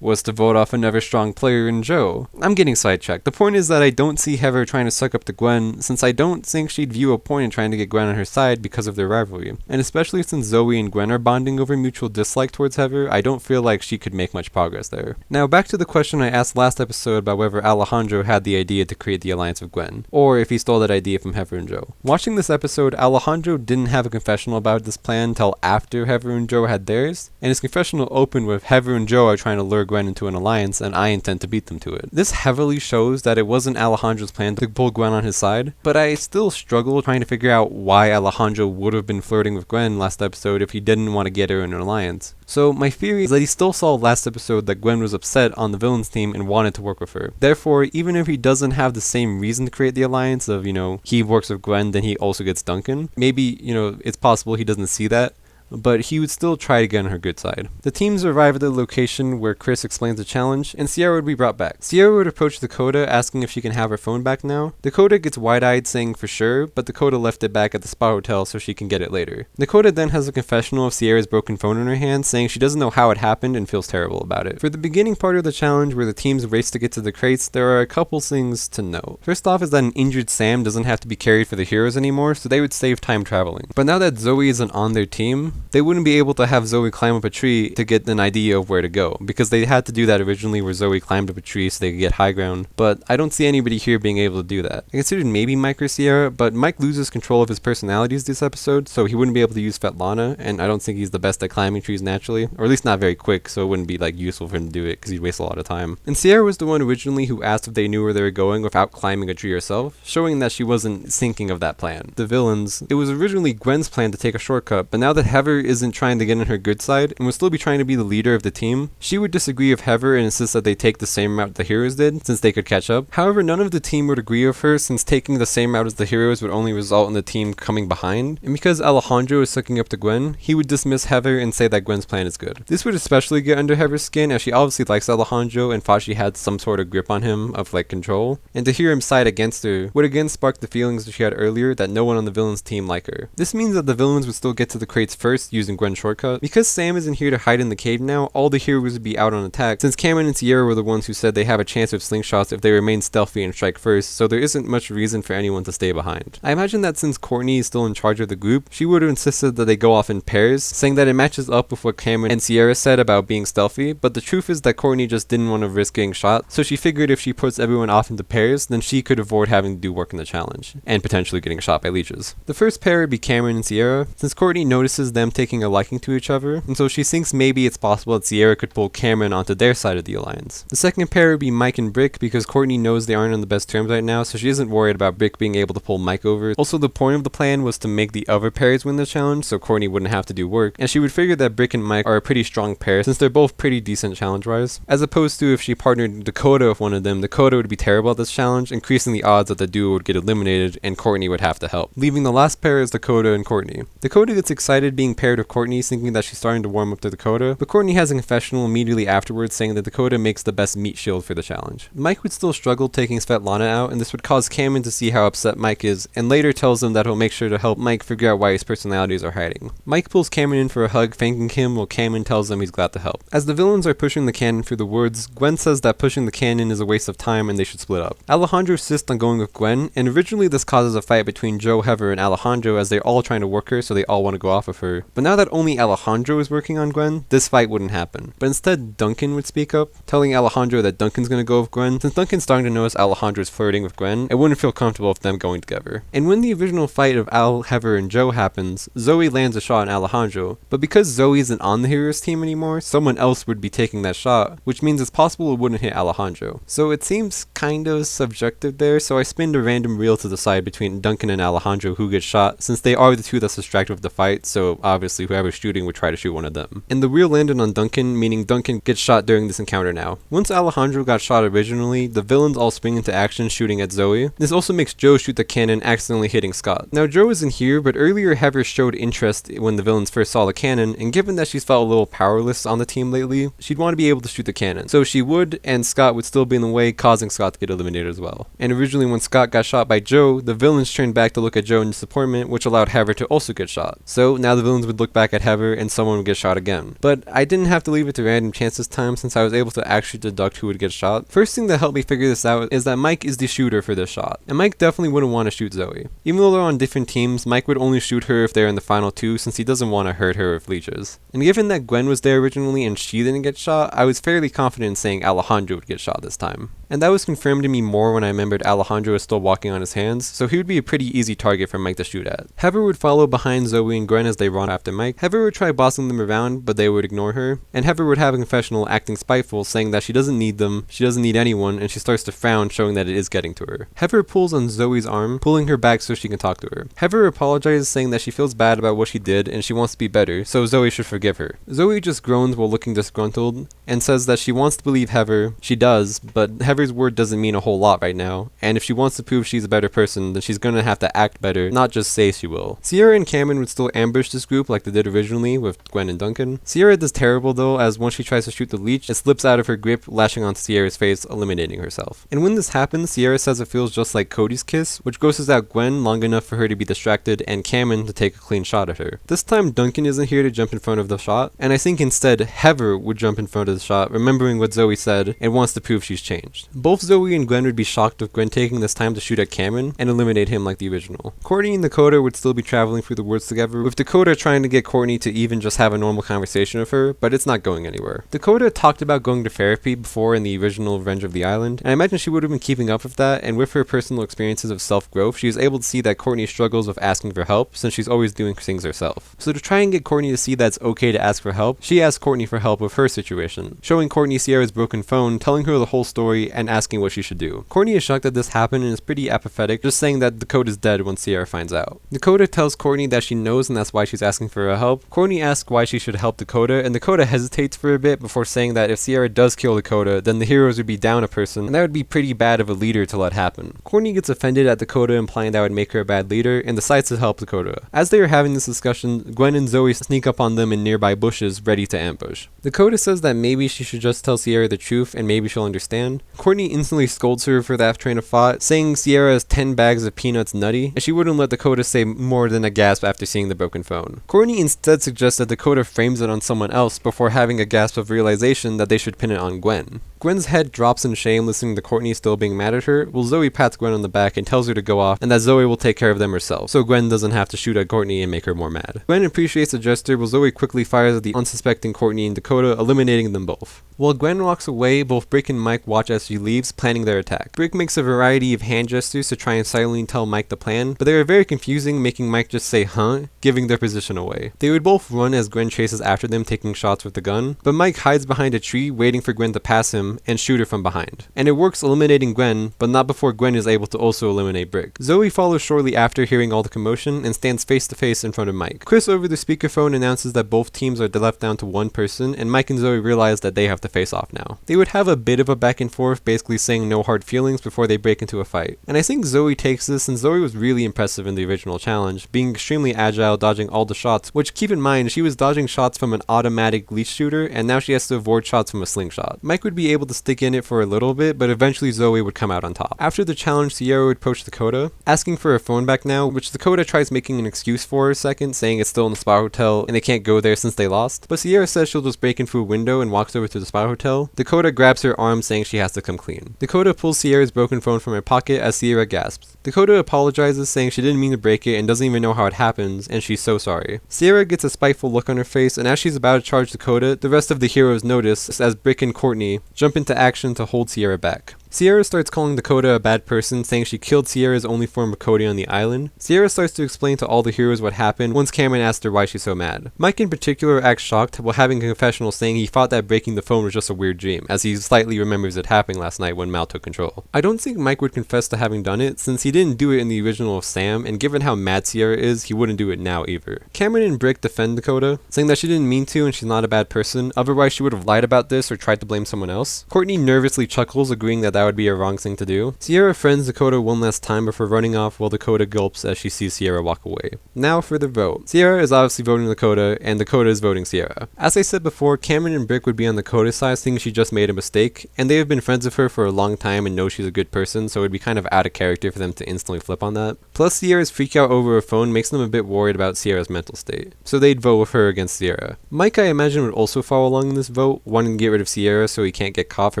was to vote off another strong player in Joe. I'm getting sidetracked. The point is that I don't see Heather trying to suck up to Gwen, since I don't think she'd view a point in trying to get Gwen on her side because of their rivalry. And especially since Zoe and Gwen are bonding over mutual dislike towards Heather, I don't feel like she could make much progress there. Now back to the question I asked last episode about whether Alejandro had the idea to create the alliance with Gwen, or if he stole that idea from Heather and Joe. Watching this episode, Alejandro didn't have a confessional about this plan until after Heather and Joe had theirs, and his confessional opened with Heather and Joe are trying to lure Gwen into an alliance, and I intend to beat them to it. This heavily shows that it wasn't Alejandro's plan to pull Gwen on his side, but I still struggle trying to figure out why Alejandro would have been flirting with Gwen last episode if he didn't want to get her in an alliance. So my theory is that he still saw last episode that Gwen was upset on the villains team and wanted to work with her. Therefore, even if he doesn't have the same reason to create the alliance of, he works with Gwen, then he also gets Duncan, maybe, it's possible he doesn't see that, but he would still try to get on her good side. The teams arrive at the location where Chris explains the challenge, and Sierra would be brought back. Sierra would approach Dakota, asking if she can have her phone back now. Dakota gets wide-eyed, saying for sure, but Dakota left it back at the spa hotel so she can get it later. Dakota then has a confessional of Sierra's broken phone in her hand, saying she doesn't know how it happened and feels terrible about it. For the beginning part of the challenge, where the teams race to get to the crates, there are a couple things to note. First off is that an injured Sam doesn't have to be carried for the heroes anymore, so they would save time traveling. But now that Zoe isn't on their team, they wouldn't be able to have Zoe climb up a tree to get an idea of where to go, because they had to do that originally where Zoe climbed up a tree so they could get high ground, but I don't see anybody here being able to do that. I considered maybe Mike or Sierra, but Mike loses control of his personalities this episode, so he wouldn't be able to use Svetlana, and I don't think he's the best at climbing trees naturally, or at least not very quick, so it wouldn't be useful for him to do it because he'd waste a lot of time. And Sierra was the one originally who asked if they knew where they were going without climbing a tree herself, showing that she wasn't thinking of that plan. The villains, it was originally Gwen's plan to take a shortcut, but now that Heather isn't trying to get in her good side and would still be trying to be the leader of the team, she would disagree with Heather and insist that they take the same route the heroes did, since they could catch up. However, none of the team would agree with her, since taking the same route as the heroes would only result in the team coming behind, and because Alejandro is sucking up to Gwen, he would dismiss Heather and say that Gwen's plan is good. This would especially get under Heather's skin, as she obviously likes Alejandro and thought she had some sort of grip on him of control, and to hear him side against her would again spark the feelings that she had earlier that no one on the villains team like her. This means that the villains would still get to the crates first using Gwen's shortcut. Because Sam isn't here to hide in the cave now, all the heroes would be out on attack, since Cameron and Sierra were the ones who said they have a chance with slingshots if they remain stealthy and strike first, so there isn't much reason for anyone to stay behind. I imagine that since Courtney is still in charge of the group, she would have insisted that they go off in pairs, saying that it matches up with what Cameron and Sierra said about being stealthy, but the truth is that Courtney just didn't want to risk getting shot, so she figured if she puts everyone off into pairs, then she could avoid having to do work in the challenge, and potentially getting shot by leeches. The first pair would be Cameron and Sierra, since Courtney notices them taking a liking to each other, and so she thinks maybe it's possible that Sierra could pull Cameron onto their side of the alliance. The second pair would be Mike and Brick, because Courtney knows they aren't on the best terms right now, so she isn't worried about Brick being able to pull Mike over. Also, the point of the plan was to make the other pairs win the challenge, so Courtney wouldn't have to do work, and she would figure that Brick and Mike are a pretty strong pair, since they're both pretty decent challenge-wise. As opposed to if she partnered Dakota with one of them, Dakota would be terrible at this challenge, increasing the odds that the duo would get eliminated, and Courtney would have to help. Leaving the last pair is Dakota and Courtney. Dakota gets excited being paired with Courtney, thinking that she's starting to warm up to Dakota, but Courtney has a confessional immediately afterwards saying that Dakota makes the best meat shield for the challenge. Mike would still struggle taking Svetlana out, and this would cause Cameron to see how upset Mike is, and later tells him that he'll make sure to help Mike figure out why his personalities are hiding. Mike pulls Cameron in for a hug, thanking him, while Cameron tells him he's glad to help. As the villains are pushing the cannon through the woods, Gwen says that pushing the cannon is a waste of time and they should split up. Alejandro insists on going with Gwen, and originally this causes a fight between Joe, Heather, and Alejandro as they're all trying to work her, so they all want to go off of her. But now that only Alejandro is working on Gwen, this fight wouldn't happen. But instead, Duncan would speak up, telling Alejandro that Duncan's gonna go with Gwen. Since Duncan's starting to notice Alejandro's flirting with Gwen, it wouldn't feel comfortable with them going together. And when the original fight of Al, Heather, and Joe happens, Zoe lands a shot on Alejandro, but because Zoe isn't on the heroes team anymore, someone else would be taking that shot, which means it's possible it wouldn't hit Alejandro. So it seems kind of subjective there, so I spinned a random reel to decide between Duncan and Alejandro who gets shot, since they are the two that's distracted with the fight, so obviously whoever's shooting would try to shoot one of them. And the reel landed on Duncan, meaning Duncan gets shot during this encounter now. Once Alejandro got shot originally, the villains all spring into action shooting at Zoe. This also makes Joe shoot the cannon, accidentally hitting Scott. Now Joe isn't here, but earlier Heather showed interest when the villains first saw the cannon, and given that she's felt a little powerless on the team lately, she'd want to be able to shoot the cannon. So she would, and Scott would still be in the way, causing Scott to get eliminated as well. And originally when Scott got shot by Joe, the villains turned back to look at Joe in disappointment, which allowed Heather to also get shot. So now the villains would look back at Heather and someone would get shot again. But I didn't have to leave it to random chance this time, since I was able to actually deduct who would get shot. First thing that helped me figure this out is that Mike is the shooter for this shot, and Mike definitely wouldn't want to shoot Zoe. Even though they're on different teams, Mike would only shoot her if they're in the final two, since he doesn't want to hurt her with leeches. And given that Gwen was there originally and she didn't get shot, I was fairly confident in saying Alejandro would get shot this time. and that was confirmed to me more when I remembered Alejandro was still walking on his hands, so he would be a pretty easy target for Mike to shoot at. Heather would follow behind Zoe and Gwen as they run after Mike. Heather would try bossing them around, but they would ignore her, and Heather would have a confessional acting spiteful, saying that she doesn't need them, she doesn't need anyone, and she starts to frown, showing that it is getting to her. Heather pulls on Zoe's arm, pulling her back so she can talk to her. Heather apologizes, saying that she feels bad about what she did and she wants to be better, so Zoe should forgive her. Zoe just groans while looking disgruntled, and says that she wants to believe Heather. She does, but Heather's word doesn't mean a whole lot right now, and if she wants to prove she's a better person, then she's gonna have to act better, not just say she will. Sierra and Cameron would still ambush this group like they did originally with Gwen and Duncan. Sierra does terrible though, as once she tries to shoot the leech, it slips out of her grip, lashing onto Sierra's face, eliminating herself. And when this happens, Sierra says it feels just like Cody's kiss, which grosses out Gwen long enough for her to be distracted and Cameron to take a clean shot at her. This time Duncan isn't here to jump in front of the shot, and I think instead Heather would jump in front of the shot, remembering what Zoe said and wants to prove she's changed. Both Zoe and Gwen would be shocked with Gwen taking this time to shoot at Cameron and eliminate him like the original. Courtney and Dakota would still be traveling through the woods together, with Dakota trying to get Courtney to even just have a normal conversation with her, but it's not going anywhere. Dakota talked about going to therapy before in the original Revenge of the Island, and I imagine she would have been keeping up with that, and with her personal experiences of self-growth, she was able to see that Courtney struggles with asking for help since she's always doing things herself. So to try and get Courtney to see that it's okay to ask for help, she asked Courtney for help with her situation, showing Courtney Sierra's broken phone, telling her the whole story, and asking what she should do. Courtney is shocked that this happened and is pretty apathetic, just saying that Dakota's dead when Sierra finds out. Dakota tells Courtney that she knows and that's why she's asking for her help. Courtney asks why she should help Dakota, and Dakota hesitates for a bit before saying that if Sierra does kill Dakota, then the heroes would be down a person, and that would be pretty bad of a leader to let happen. Courtney gets offended at Dakota implying that would make her a bad leader, and decides to help Dakota. As they are having this discussion, Gwen and Zoe sneak up on them in nearby bushes, ready to ambush. Dakota says that maybe she should just tell Sierra the truth and maybe she'll understand. Courtney instantly scolds her for that train of thought, saying Sierra has 10 bags of peanuts nutty, and she wouldn't let Dakota say more than a gasp after seeing the broken phone. Courtney instead suggests that Dakota frames it on someone else before having a gasp of realization that they should pin it on Gwen. Gwen's head drops in shame listening to Courtney still being mad at her, while Zoe pats Gwen on the back and tells her to go off and that Zoe will take care of them herself, so Gwen doesn't have to shoot at Courtney and make her more mad. Gwen appreciates the gesture, while Zoe quickly fires at the unsuspecting Courtney and Dakota, eliminating them both. While Gwen walks away, both Brick and Mike watch as she leaves, planning their attack. Brick makes a variety of hand gestures to try and silently tell Mike the plan, but they are very confusing, making Mike just say huh, giving their position away. They would both run as Gwen chases after them, taking shots with the gun, but Mike hides behind a tree waiting for Gwen to pass him and shoot her from behind. And it works, eliminating Gwen, but not before Gwen is able to also eliminate Brick. Zoe follows shortly after, hearing all the commotion, and stands face to face in front of Mike. Chris over the speakerphone announces that both teams are left down to one person, and Mike and Zoe realize that they have to face off now. They would have a bit of a back and forth, basically saying no hard feelings before they break into a fight. And I think Zoe takes this, and Zoe was really impressive in the original challenge, being extremely agile, dodging all the shots, which keep in mind, she was dodging shots from an automatic leash shooter, and now she has to avoid shots from a slingshot. Mike would be able to stick in it for a little bit, but eventually Zoe would come out on top. After the challenge, Sierra would approach Dakota, asking for her phone back now, which Dakota tries making an excuse for a second, saying it's still in the spa hotel and they can't go there since they lost, but Sierra says she'll just break in through a window and walks over to the spa hotel. Dakota grabs her arm, saying she has to come clean. Dakota pulls Sierra's broken phone from her pocket as Sierra gasps. Dakota apologizes, saying she didn't mean to break it and doesn't even know how it happens, and she's so sorry. Sierra gets a spiteful look on her face, and as she's about to charge Dakota, the rest of the heroes notice as Brick and Courtney jump into action to hold Sierra back. Sierra starts calling Dakota a bad person, saying she killed Sierra's only form of Cody on the island. Sierra starts to explain to all the heroes what happened once Cameron asked her why she's so mad. Mike in particular acts shocked while having a confessional, saying he thought that breaking the phone was just a weird dream, as he slightly remembers it happening last night when Mal took control. I don't think Mike would confess to having done it, since he didn't do it in the original of Sam, and given how mad Sierra is, he wouldn't do it now either. Cameron and Brick defend Dakota, saying that she didn't mean to and she's not a bad person, otherwise she would have lied about this or tried to blame someone else. Courtney nervously chuckles, agreeing that that would be a wrong thing to do. Sierra friends Dakota one last time before running off, while Dakota gulps as she sees Sierra walk away. Now for the vote. Sierra is obviously voting Dakota, and Dakota is voting Sierra. As I said before, Cameron and Brick would be on Dakota's side, thinking she just made a mistake, and they have been friends with her for a long time and know she's a good person, so it would be kind of out of character for them to instantly flip on that. Plus, Sierra's freak out over her phone makes them a bit worried about Sierra's mental state, so they'd vote with her against Sierra. Mike, I imagine, would also follow along in this vote, wanting to get rid of Sierra so he can't get caught for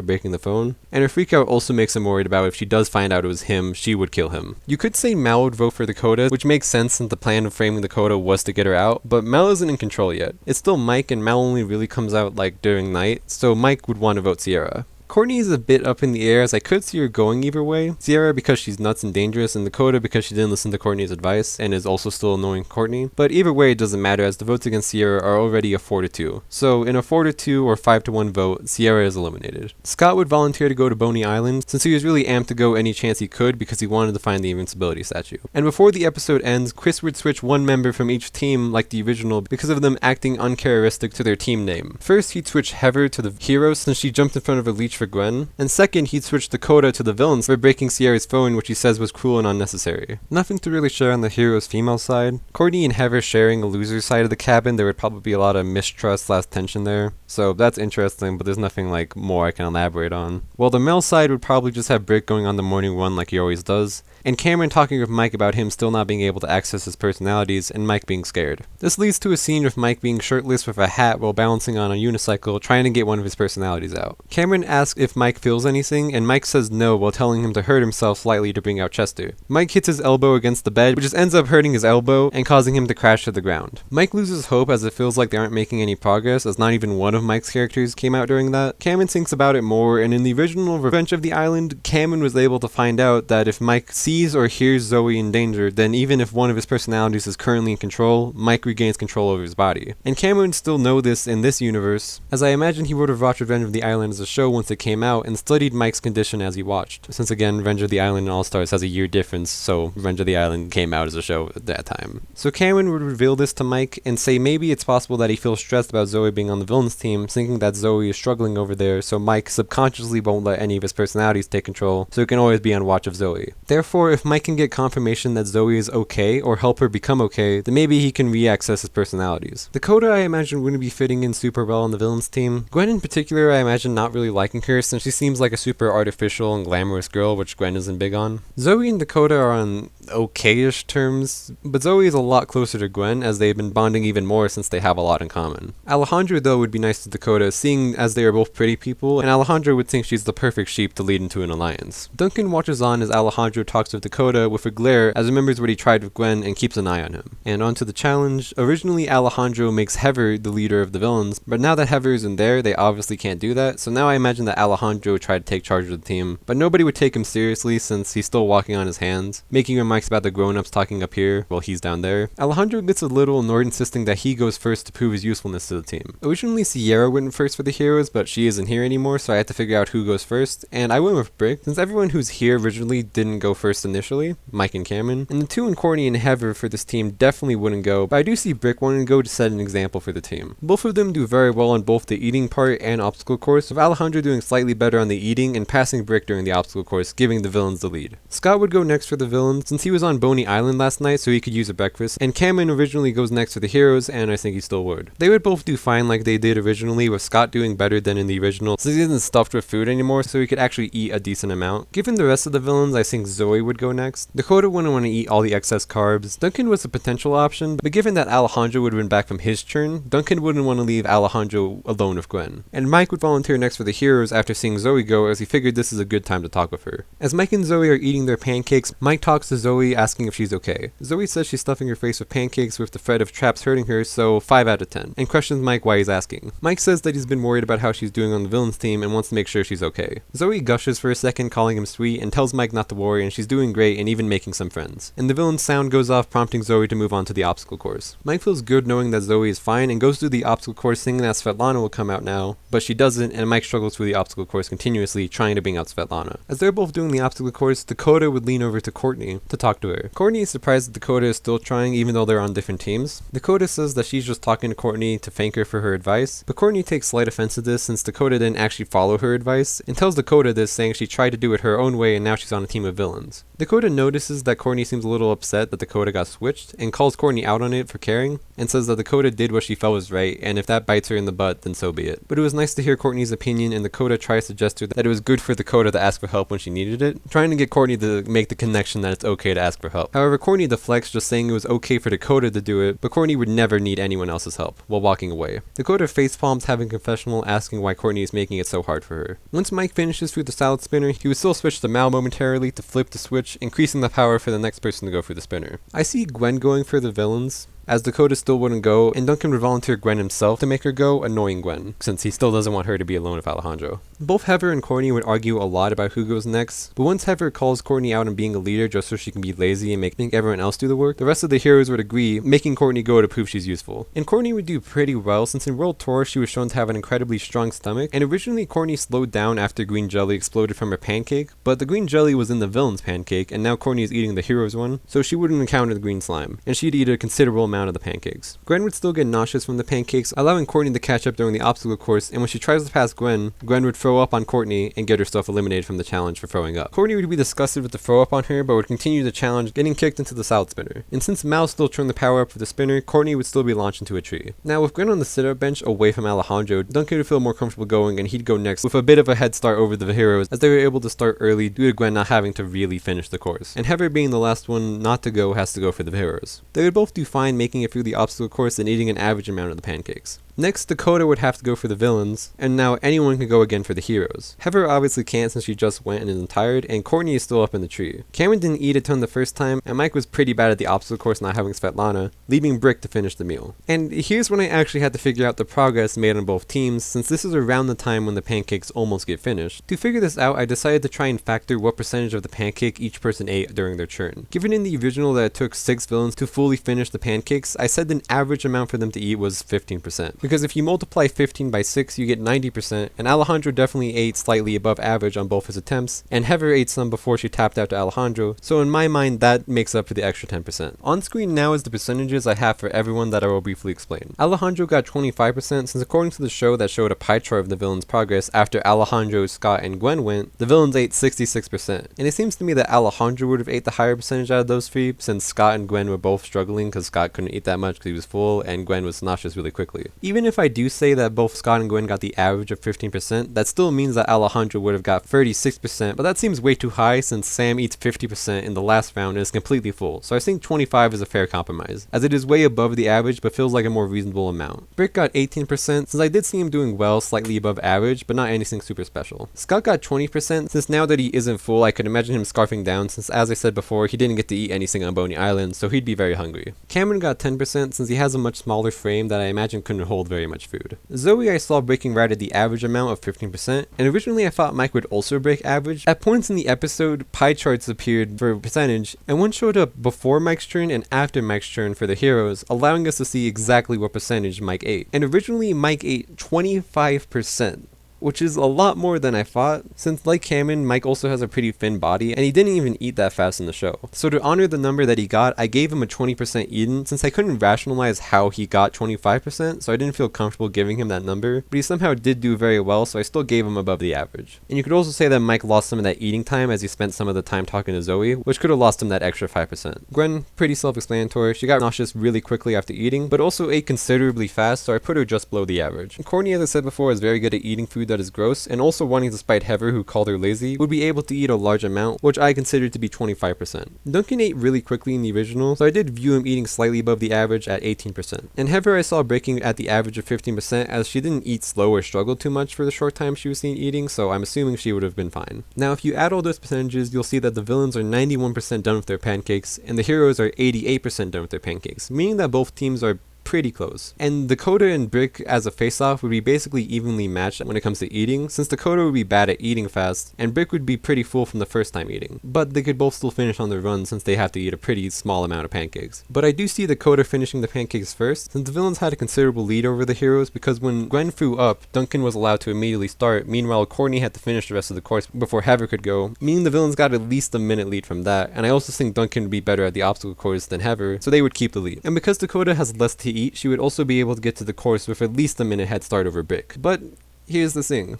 breaking the phone, and her freak out also makes him worried about if she does find out it was him, she would kill him. You could say Mal would vote for Dakota, which makes sense since the plan of framing Dakota was to get her out, but Mal isn't in control yet. It's still Mike, and Mal only really comes out like during night, so Mike would want to vote Sierra. Courtney is a bit up in the air, as I could see her going either way. Sierra because she's nuts and dangerous, and Dakota because she didn't listen to Courtney's advice and is also still annoying Courtney. But either way, it doesn't matter, as the votes against Sierra are already a 4-2. So in a 4-2 or 5-1 vote, Sierra is eliminated. Scott would volunteer to go to Boney Island, since he was really amped to go any chance he could because he wanted to find the invincibility statue. And before the episode ends, Chris would switch one member from each team like the original because of them acting uncharacteristic to their team name. First, he'd switch Heather to the hero since she jumped in front of a leech for Gwen, and second, he'd switch Dakota to the villains for breaking Sierra's phone, which he says was cruel and unnecessary. Nothing to really share on the hero's female side. Courtney and Heather sharing a loser's side of the cabin, there would probably be a lot of mistrust/tension there, so that's interesting, but there's nothing like more I can elaborate on. While the male side would probably just have Brick going on the morning run like he always does, and Cameron talking with Mike about him still not being able to access his personalities and Mike being scared. This leads to a scene with Mike being shirtless with a hat while balancing on a unicycle trying to get one of his personalities out. Cameron asks if Mike feels anything, and Mike says no while telling him to hurt himself slightly to bring out Chester. Mike hits his elbow against the bed, which just ends up hurting his elbow and causing him to crash to the ground. Mike loses hope as it feels like they aren't making any progress, as not even one of Mike's characters came out during that. Cameron thinks about it more, and in the original Revenge of the Island, Cameron was able to find out that if Mike sees or hears Zoe in danger, then even if one of his personalities is currently in control, Mike regains control over his body. And Cameron would still know this in this universe, as I imagine he would have watched Revenge of the Island as a show once it came out and studied Mike's condition as he watched. Since again, Revenge of the Island and All Stars has a year difference, so Revenge of the Island came out as a show at that time. So Cameron would reveal this to Mike and say maybe it's possible that he feels stressed about Zoe being on the villains team, thinking that Zoe is struggling over there, so Mike subconsciously won't let any of his personalities take control, so he can always be on watch of Zoe. Therefore, if Mike can get confirmation that Zoe is okay or help her become okay, then maybe he can re-access his personalities. Dakota, I imagine, wouldn't be fitting in super well on the villains team. Gwen in particular, I imagine not really liking her since she seems like a super artificial and glamorous girl, which Gwen isn't big on. Zoe and Dakota are on okay-ish terms, but Zoe is a lot closer to Gwen as they've been bonding even more since they have a lot in common. Alejandra though would be nice to Dakota, seeing as they are both pretty people, and Alejandra would think she's the perfect sheep to lead into an alliance. Duncan watches on as Alejandro talks with Dakota with a glare as remembers what he tried with Gwen and keeps an eye on him. And onto the challenge. Originally Alejandro makes Heather the leader of the villains, but now that Heather isn't there, they obviously can't do that, so now I imagine that Alejandro tried to take charge of the team, but nobody would take him seriously since he's still walking on his hands, making remarks about the grown-ups talking up here while he's down there. Alejandro gets a little annoyed, insisting that he goes first to prove his usefulness to the team. Originally Sierra went first for the heroes, but she isn't here anymore, so I had to figure out who goes first, and I went with Brick, since everyone who's here originally didn't go first initially, Mike and Cameron, and the two in Courtney and Heather for this team definitely wouldn't go, but I do see Brick wanting to go to set an example for the team. Both of them do very well on both the eating part and obstacle course, with Alejandro doing slightly better on the eating and passing Brick during the obstacle course, giving the villains the lead. Scott would go next for the villains, since he was on Boney Island last night so he could use a breakfast, and Cameron originally goes next for the heroes, and I think he still would. They would both do fine like they did originally, with Scott doing better than in the original, since he isn't stuffed with food anymore so he could actually eat a decent amount. Given the rest of the villains, I think Zoe would go next. Dakota wouldn't want to eat all the excess carbs. Duncan was a potential option, but given that Alejandro would have been back from his turn, Duncan wouldn't want to leave Alejandro alone with Gwen. And Mike would volunteer next for the heroes after seeing Zoe go, as he figured this is a good time to talk with her. As Mike and Zoe are eating their pancakes, Mike talks to Zoe asking if she's okay. Zoe says she's stuffing her face with pancakes with the threat of traps hurting her, so 5 out of 10, and questions Mike why he's asking. Mike says that he's been worried about how she's doing on the villains team and wants to make sure she's okay. Zoe gushes for a second, calling him sweet, and tells Mike not to worry, and she's doing great and even making some friends. And the villain's sound goes off, prompting Zoe to move on to the obstacle course. Mike feels good knowing that Zoe is fine and goes through the obstacle course thinking that Svetlana will come out now, but she doesn't, and Mike struggles through the obstacle course continuously, trying to bring out Svetlana. As they're both doing the obstacle course, Dakota would lean over to Courtney to talk to her. Courtney is surprised that Dakota is still trying even though they're on different teams. Dakota says that she's just talking to Courtney to thank her for her advice, but Courtney takes slight offense to this since Dakota didn't actually follow her advice, and tells Dakota this, saying she tried to do it her own way and now she's on a team of villains. Dakota notices that Courtney seems a little upset that Dakota got switched, and calls Courtney out on it for caring, and says that Dakota did what she felt was right, and if that bites her in the butt, then so be it. But it was nice to hear Courtney's opinion, and Dakota tries to gesture that it was good for Dakota to ask for help when she needed it, trying to get Courtney to make the connection that it's okay to ask for help. However, Courtney deflects, just saying it was okay for Dakota to do it, but Courtney would never need anyone else's help, while walking away. Dakota facepalms, having a confessional, asking why Courtney is making it so hard for her. Once Mike finishes through the salad spinner, he would still switch to Mal momentarily to flip the switch, increasing the power for the next person to go for the spinner. I see Gwen going for the villains, as Dakota still wouldn't go, and Duncan would volunteer Gwen himself to make her go, annoying Gwen, since he still doesn't want her to be alone with Alejandro. Both Heather and Courtney would argue a lot about who goes next, but once Heather calls Courtney out on being a leader just so she can be lazy and make everyone else do the work, the rest of the heroes would agree, making Courtney go to prove she's useful. And Courtney would do pretty well, since in World Tour she was shown to have an incredibly strong stomach, and originally Courtney slowed down after green jelly exploded from her pancake, but the green jelly was in the villain's pancake, and now Courtney is eating the hero's one, so she wouldn't encounter the green slime, and she'd eat a considerable amount of the pancakes. Gwen would still get nauseous from the pancakes, allowing Courtney to catch up during the obstacle course, and when she tries to pass Gwen, Gwen would throw up on Courtney and get herself eliminated from the challenge for throwing up. Courtney would be disgusted with the throw up on her, but would continue the challenge, getting kicked into the salad spinner. And since Mal still turned the power up for the spinner, Courtney would still be launched into a tree. Now with Gwen on the sit-up bench away from Alejandro, Duncan would feel more comfortable going, and he'd go next with a bit of a head start over the heroes, as they were able to start early due to Gwen not having to really finish the course. And Heather being the last one not to go has to go for the heroes. They would both do fine making it through the obstacle course and eating an average amount of the pancakes. Next, Dakota would have to go for the villains, and now anyone can go again for the heroes. Heather obviously can't since she just went and isn't tired, and Courtney is still up in the tree. Cameron didn't eat a ton the first time, and Mike was pretty bad at the obstacle course not having Svetlana, leaving Brick to finish the meal. And here's when I actually had to figure out the progress made on both teams, since this is around the time when the pancakes almost get finished. To figure this out, I decided to try and factor what percentage of the pancake each person ate during their turn. Given in the original that it took 6 villains to fully finish the pancakes, I said an average amount for them to eat was 15%. Because if you multiply 15 by 6, you get 90%, and Alejandro definitely ate slightly above average on both his attempts, and Heather ate some before she tapped out to Alejandro, so in my mind that makes up for the extra 10%. On screen now is the percentages I have for everyone that I will briefly explain. Alejandro got 25% since according to the show that showed a pie chart of the villains' progress after Alejandro, Scott, and Gwen went, the villains ate 66%, and it seems to me that Alejandro would have ate the higher percentage out of those three, since Scott and Gwen were both struggling because Scott couldn't eat that much because he was full, and Gwen was nauseous really quickly. Even if I do say that both Scott and Gwen got the average of 15%, that still means that Alejandro would have got 36%, but that seems way too high since Sam eats 50% in the last round and is completely full, so I think 25 is a fair compromise, as it is way above the average but feels like a more reasonable amount. Brick got 18% since I did see him doing well, slightly above average, but not anything super special. Scott got 20% since now that he isn't full, I could imagine him scarfing down since as I said before, he didn't get to eat anything on Boney Island, so he'd be very hungry. Cameron got 10% since he has a much smaller frame that I imagine couldn't hold very much food. Zoe I saw breaking right at the average amount of 15%, and originally I thought Mike would also break average. At points in the episode, pie charts appeared for percentage, and one showed up before Mike's turn and after Mike's turn for the heroes, allowing us to see exactly what percentage Mike ate. And originally Mike ate 25%. Which is a lot more than I thought, since like Cameron, Mike also has a pretty thin body, and he didn't even eat that fast in the show. So to honor the number that he got, I gave him a 20% eaten, since I couldn't rationalize how he got 25%, so I didn't feel comfortable giving him that number, but he somehow did do very well, so I still gave him above the average. And you could also say that Mike lost some of that eating time as he spent some of the time talking to Zoe, which could have lost him that extra 5%. Gwen, pretty self-explanatory, she got nauseous really quickly after eating, but also ate considerably fast, so I put her just below the average. And Courtney, as I said before, is very good at eating food that is gross, and also wanting to spite Heather, who called her lazy, would be able to eat a large amount, which I considered to be 25%. Duncan ate really quickly in the original, so I did view him eating slightly above the average at 18%. And Heather I saw breaking at the average of 15% as she didn't eat slow or struggle too much for the short time she was seen eating, so I'm assuming she would have been fine. Now if you add all those percentages, you'll see that the villains are 91% done with their pancakes, and the heroes are 88% done with their pancakes, meaning that both teams are pretty close. And Dakota and Brick as a face-off would be basically evenly matched when it comes to eating, since Dakota would be bad at eating fast, and Brick would be pretty full from the first time eating. But they could both still finish on their run since they have to eat a pretty small amount of pancakes. But I do see Dakota finishing the pancakes first, since the villains had a considerable lead over the heroes, because when Gwen flew up, Duncan was allowed to immediately start, meanwhile Courtney had to finish the rest of the course before Heather could go, meaning the villains got at least a minute lead from that, and I also think Duncan would be better at the obstacle course than Heather, so they would keep the lead. And because Dakota has less to eat, she would also be able to get to the course with at least a minute head start over Brick. But here's the thing.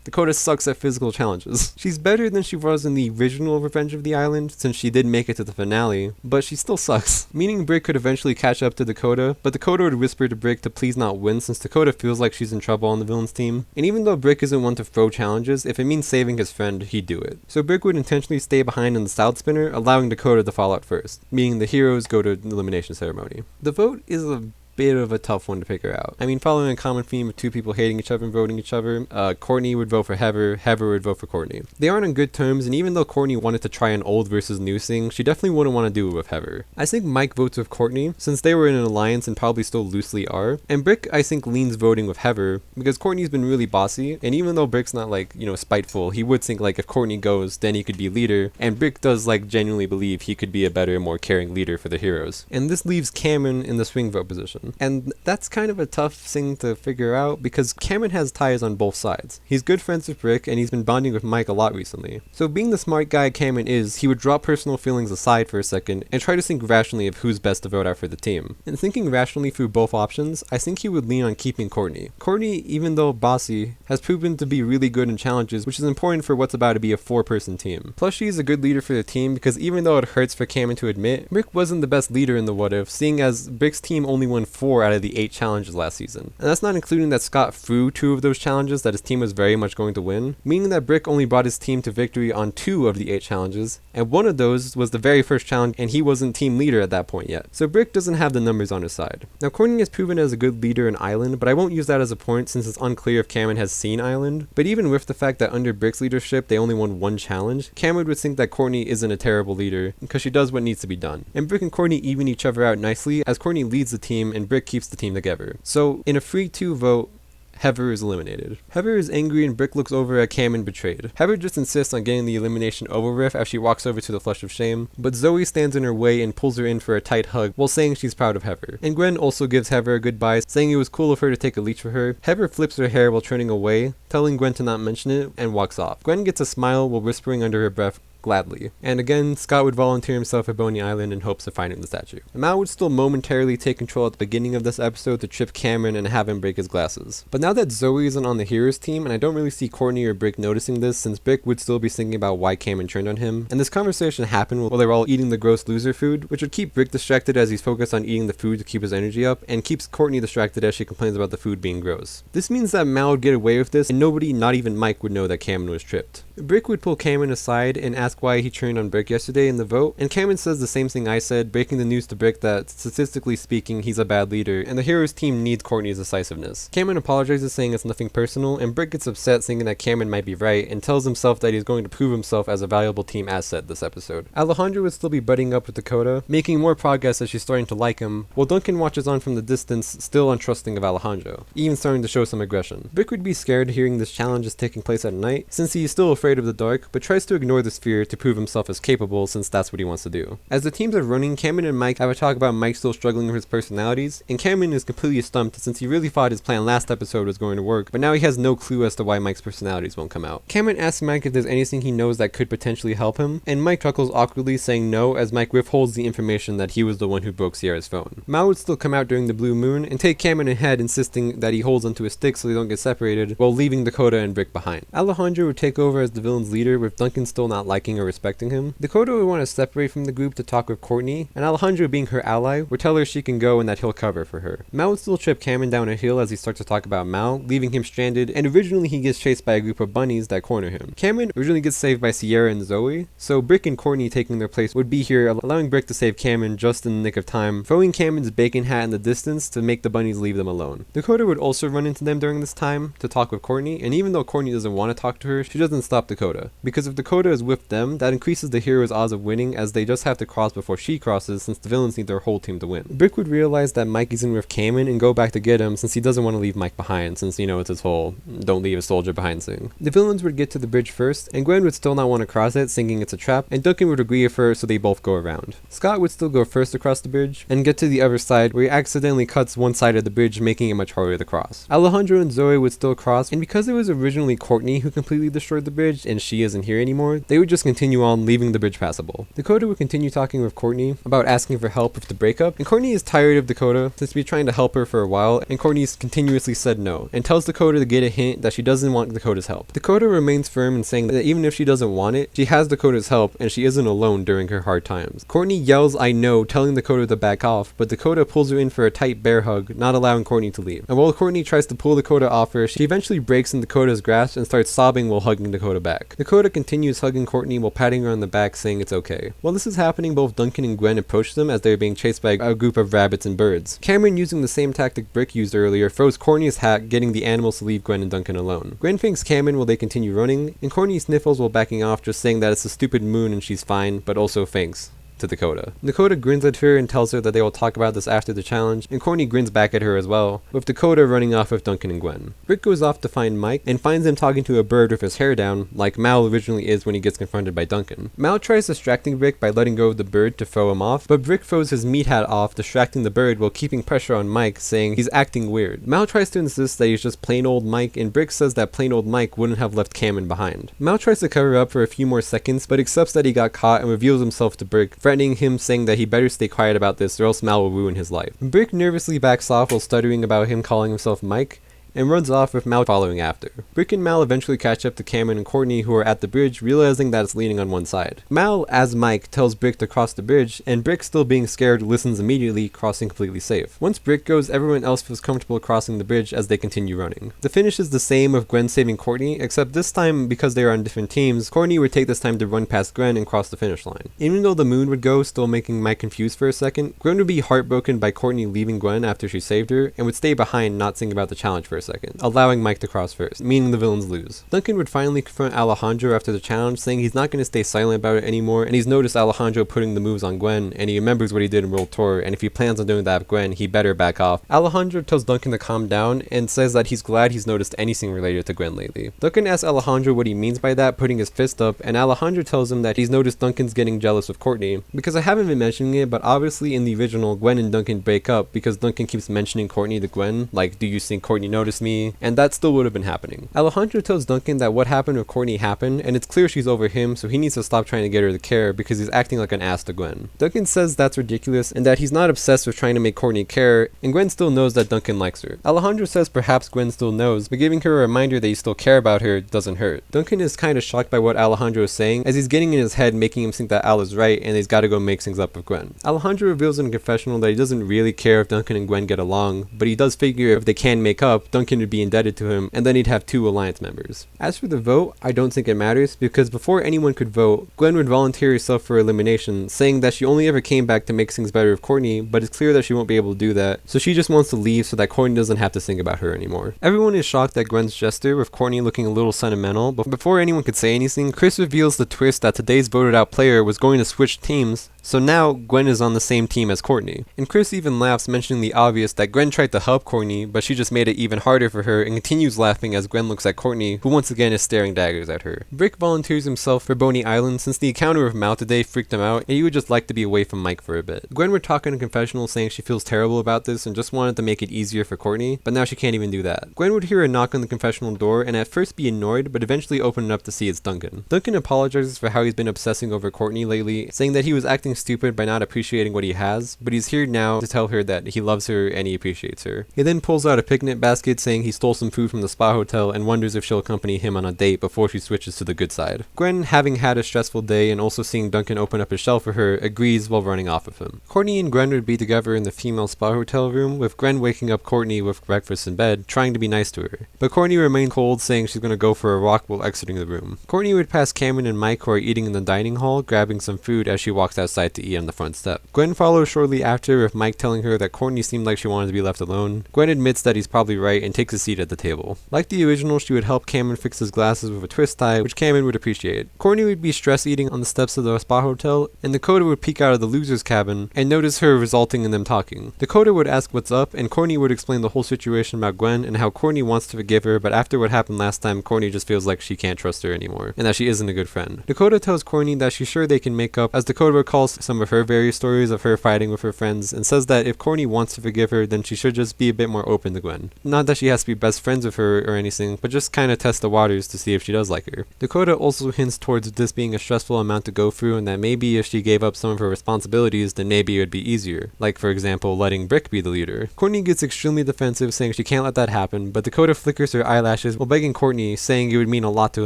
Dakota sucks at physical challenges. She's better than she was in the original Revenge of the Island, since she did make it to the finale, but she still sucks. Meaning Brick could eventually catch up to Dakota, but Dakota would whisper to Brick to please not win since Dakota feels like she's in trouble on the villain's team. And even though Brick isn't one to throw challenges, if it means saving his friend, he'd do it. So Brick would intentionally stay behind in the salad spinner, allowing Dakota to fall out first, meaning the heroes go to the elimination ceremony. The vote is a bit of a tough one to figure out. I mean, following a common theme of two people hating each other and voting each other, Courtney would vote for Heather, Heather would vote for Courtney. They aren't on good terms, and even though Courtney wanted to try an old versus new thing, she definitely wouldn't want to do it with Heather. I think Mike votes with Courtney, since they were in an alliance and probably still loosely are, and Brick, I think, leans voting with Heather, because Courtney's been really bossy, and even though Brick's not like, spiteful, he would think like if Courtney goes, then he could be leader, and Brick does like genuinely believe he could be a better, more caring leader for the heroes. And this leaves Cameron in the swing vote position. And that's kind of a tough thing to figure out, because Cameron has ties on both sides. He's good friends with Brick, and he's been bonding with Mike a lot recently. So being the smart guy Cameron is, he would drop personal feelings aside for a second, and try to think rationally of who's best to vote out for the team. And thinking rationally through both options, I think he would lean on keeping Courtney. Courtney, even though bossy, has proven to be really good in challenges, which is important for what's about to be a 4-person team. Plus, she's a good leader for the team, because even though it hurts for Cameron to admit, Brick wasn't the best leader in the What If, seeing as Brick's team only won 4 out of the 8 challenges last season. And that's not including that Scott threw 2 of those challenges that his team was very much going to win, meaning that Brick only brought his team to victory on 2 of the 8 challenges, and one of those was the very first challenge, and he wasn't team leader at that point yet. So Brick doesn't have the numbers on his side. Now, Courtney has proven as a good leader in Island, but I won't use that as a point since it's unclear if Cameron has seen Island. But even with the fact that under Brick's leadership they only won 1 challenge, Cameron would think that Courtney isn't a terrible leader because she does what needs to be done. And Brick and Courtney even each other out nicely as Courtney leads the team and Brick keeps the team together. So in a 3-2 vote, Heather is eliminated. Heather is angry and Brick looks over at Cameron betrayed. Heather just insists on getting the elimination over with as she walks over to the flush of shame, but Zoe stands in her way and pulls her in for a tight hug while saying she's proud of Heather. And Gwen also gives Heather a goodbye, saying it was cool of her to take a leech for her. Heather flips her hair while turning away, telling Gwen to not mention it, and walks off. Gwen gets a smile while whispering under her breath, gladly. And again, Scott would volunteer himself at Boney Island in hopes of finding the statue. Mal would still momentarily take control at the beginning of this episode to trip Cameron and have him break his glasses. But now that Zoe isn't on the heroes team, and I don't really see Courtney or Brick noticing this since Brick would still be thinking about why Cameron turned on him, and this conversation happened while they were all eating the gross loser food, which would keep Brick distracted as he's focused on eating the food to keep his energy up, and keeps Courtney distracted as she complains about the food being gross. This means that Mal would get away with this, and nobody, not even Mike, would know that Cameron was tripped. Brick would pull Cameron aside and ask why he turned on Brick yesterday in the vote, and Cameron says the same thing I said, breaking the news to Brick that, statistically speaking, he's a bad leader, and the heroes team needs Courtney's decisiveness. Cameron apologizes saying it's nothing personal, and Brick gets upset thinking that Cameron might be right, and tells himself that he's going to prove himself as a valuable team asset this episode. Alejandra would still be butting up with Dakota, making more progress as she's starting to like him, while Duncan watches on from the distance, still untrusting of Alejandro, even starting to show some aggression. Brick would be scared hearing this challenge is taking place at night, since he is still afraid of the dark, but tries to ignore this fear to prove himself as capable since that's what he wants to do. As the teams are running, Cameron and Mike have a talk about Mike still struggling with his personalities, and Cameron is completely stumped since he really thought his plan last episode was going to work, but now he has no clue as to why Mike's personalities won't come out. Cameron asks Mike if there's anything he knows that could potentially help him, and Mike chuckles awkwardly saying no as Mike withholds the information that he was the one who broke Sierra's phone. Mal would still come out during the blue moon and take Cameron ahead, insisting that he holds onto a stick so they don't get separated, while leaving Dakota and Brick behind. Alejandro would take over as the villain's leader, with Duncan still not liking or respecting him. Dakota would want to separate from the group to talk with Courtney, and Alejandro, being her ally, would tell her she can go and that he'll cover for her. Mal would still trip Cameron down a hill as he starts to talk about Mal, leaving him stranded, and originally he gets chased by a group of bunnies that corner him. Cameron originally gets saved by Sierra and Zoe, so Brick and Courtney taking their place would be here, allowing Brick to save Cameron just in the nick of time, throwing Cameron's bacon hat in the distance to make the bunnies leave them alone. Dakota would also run into them during this time to talk with Courtney, and even though Courtney doesn't want to talk to her, she doesn't stop Dakota, because if Dakota is with them, that increases the hero's odds of winning as they just have to cross before she crosses since the villains need their whole team to win. Brick would realize that Mike isn't with Cameron and go back to get him since he doesn't want to leave Mike behind since, it's his whole don't leave a soldier behind thing. The villains would get to the bridge first, and Gwen would still not want to cross it, thinking it's a trap, and Duncan would agree with her so they both go around. Scott would still go first across the bridge and get to the other side where he accidentally cuts one side of the bridge, making it much harder to cross. Alejandro and Zoe would still cross, and because it was originally Courtney who completely destroyed the bridge and she isn't here anymore, they would just continue on, leaving the bridge passable. Dakota would continue talking with Courtney about asking for help with the breakup, and Courtney is tired of Dakota since he's been trying to help her for a while, and Courtney's continuously said no, and tells Dakota to get a hint that she doesn't want Dakota's help. Dakota remains firm in saying that even if she doesn't want it, she has Dakota's help and she isn't alone during her hard times. Courtney yells "I know," telling Dakota to back off, but Dakota pulls her in for a tight bear hug, not allowing Courtney to leave. And while Courtney tries to pull Dakota off her, she eventually breaks in Dakota's grasp and starts sobbing while hugging Dakota back. Dakota continues hugging Courtney Courtney while patting her on the back saying it's okay. While this is happening, both Duncan and Gwen approach them as they are being chased by a group of rabbits and birds. Cameron, using the same tactic Brick used earlier, throws Courtney's hat, getting the animals to leave Gwen and Duncan alone. Gwen thanks Cameron while they continue running, and Courtney sniffles while backing off, just saying that it's a stupid moon and she's fine, but also thanks to Dakota. Dakota grins at her and tells her that they will talk about this after the challenge, and Courtney grins back at her as well, with Dakota running off with Duncan and Gwen. Brick goes off to find Mike and finds him talking to a bird with his hair down, like Mal originally is when he gets confronted by Duncan. Mal tries distracting Brick by letting go of the bird to throw him off, but Brick throws his meat hat off, distracting the bird while keeping pressure on Mike, saying he's acting weird. Mal tries to insist that he's just plain old Mike, and Brick says that plain old Mike wouldn't have left Cameron behind. Mal tries to cover up for a few more seconds, but accepts that he got caught and reveals himself to Brick, threatening him, saying that he better stay quiet about this or else Mal will ruin his life. Brick nervously backs off while stuttering about him calling himself Mike, and runs off with Mal following after. Brick and Mal eventually catch up to Cameron and Courtney, who are at the bridge, realizing that it's leaning on one side. Mal, as Mike, tells Brick to cross the bridge, and Brick, still being scared, listens immediately, crossing completely safe. Once Brick goes, everyone else feels comfortable crossing the bridge as they continue running. The finish is the same, with Gwen saving Courtney, except this time, because they are on different teams, Courtney would take this time to run past Gwen and cross the finish line. Even though the moon would go, still making Mike confused for a second, Gwen would be heartbroken by Courtney leaving Gwen after she saved her, and would stay behind, not sing about the challenge for a second, allowing Mike to cross first, meaning the villains lose. Duncan would finally confront Alejandro after the challenge, saying he's not going to stay silent about it anymore, and he's noticed Alejandro putting the moves on Gwen, and he remembers what he did in World Tour, and if he plans on doing that with Gwen, he better back off. Alejandro tells Duncan to calm down, and says that he's glad he's noticed anything related to Gwen lately. Duncan asks Alejandro what he means by that, putting his fist up, and Alejandro tells him that he's noticed Duncan's getting jealous of Courtney, because I haven't been mentioning it, but obviously in the original, Gwen and Duncan break up because Duncan keeps mentioning Courtney to Gwen, like, do you think Courtney noticed me? And that still would have been happening. Alejandro tells Duncan that what happened with Courtney happened, and it's clear she's over him, so he needs to stop trying to get her to care because he's acting like an ass to Gwen. Duncan says that's ridiculous and that he's not obsessed with trying to make Courtney care, and Gwen still knows that Duncan likes her. Alejandro says perhaps Gwen still knows, but giving her a reminder that you still care about her doesn't hurt. Duncan is kind of shocked by what Alejandro is saying, as he's getting in his head, making him think that Al is right and he's got to go make things up with Gwen. Alejandro reveals in a confessional that he doesn't really care if Duncan and Gwen get along, but he does figure if they can make up, Duncan would be indebted to him, and then he'd have two alliance members. As for the vote, I don't think it matters, because before anyone could vote, Gwen would volunteer herself for elimination, saying that she only ever came back to make things better with Courtney, but it's clear that she won't be able to do that, so she just wants to leave so that Courtney doesn't have to think about her anymore. Everyone is shocked at Gwen's gesture, with Courtney looking a little sentimental, but before anyone could say anything, Chris reveals the twist that today's voted out player was going to switch teams, so now Gwen is on the same team as Courtney. And Chris even laughs, mentioning the obvious that Gwen tried to help Courtney, but she just made it even harder for her, and continues laughing as Gwen looks at Courtney, who once again is staring daggers at her. Brick volunteers himself for Boney Island since the encounter with Mal today freaked him out, and he would just like to be away from Mike for a bit. Gwen would talk in a confessional saying she feels terrible about this and just wanted to make it easier for Courtney, but now she can't even do that. Gwen would hear a knock on the confessional door and at first be annoyed, but eventually open it up to see it's Duncan. Duncan apologizes for how he's been obsessing over Courtney lately, saying that he was acting stupid by not appreciating what he has, but he's here now to tell her that he loves her and he appreciates her. He then pulls out a picnic basket, saying he stole some food from the spa hotel and wonders if she'll accompany him on a date before she switches to the good side. Gwen, having had a stressful day and also seeing Duncan open up his shell for her, agrees while running off with him. Courtney and Gwen would be together in the female spa hotel room, with Gwen waking up Courtney with breakfast in bed, trying to be nice to her. But Courtney remained cold, saying she's going to go for a walk while exiting the room. Courtney would pass Cameron and Mike, who are eating in the dining hall, grabbing some food as she walks outside to eat on the front step. Gwen follows shortly after, with Mike telling her that Courtney seemed like she wanted to be left alone. Gwen admits that he's probably right and takes a seat at the table. Like the original, she would help Cameron fix his glasses with a twist tie, which Cameron would appreciate. Courtney would be stress eating on the steps of the spa hotel, and Dakota would peek out of the loser's cabin and notice her, resulting in them talking. Dakota would ask what's up, and Courtney would explain the whole situation about Gwen and how Courtney wants to forgive her, but after what happened last time, Courtney just feels like she can't trust her anymore, and that she isn't a good friend. Dakota tells Courtney that she's sure they can make up, as Dakota recalls some of her various stories of her fighting with her friends, and says that if Courtney wants to forgive her, then she should just be a bit more open to Gwen. Not that she has to be best friends with her or anything, but just kinda test the waters to see if she does like her. Dakota also hints towards this being a stressful amount to go through, and that maybe if she gave up some of her responsibilities, then maybe it would be easier. Like, for example, letting Brick be the leader. Courtney gets extremely defensive, saying she can't let that happen, but Dakota flickers her eyelashes while begging Courtney, saying it would mean a lot to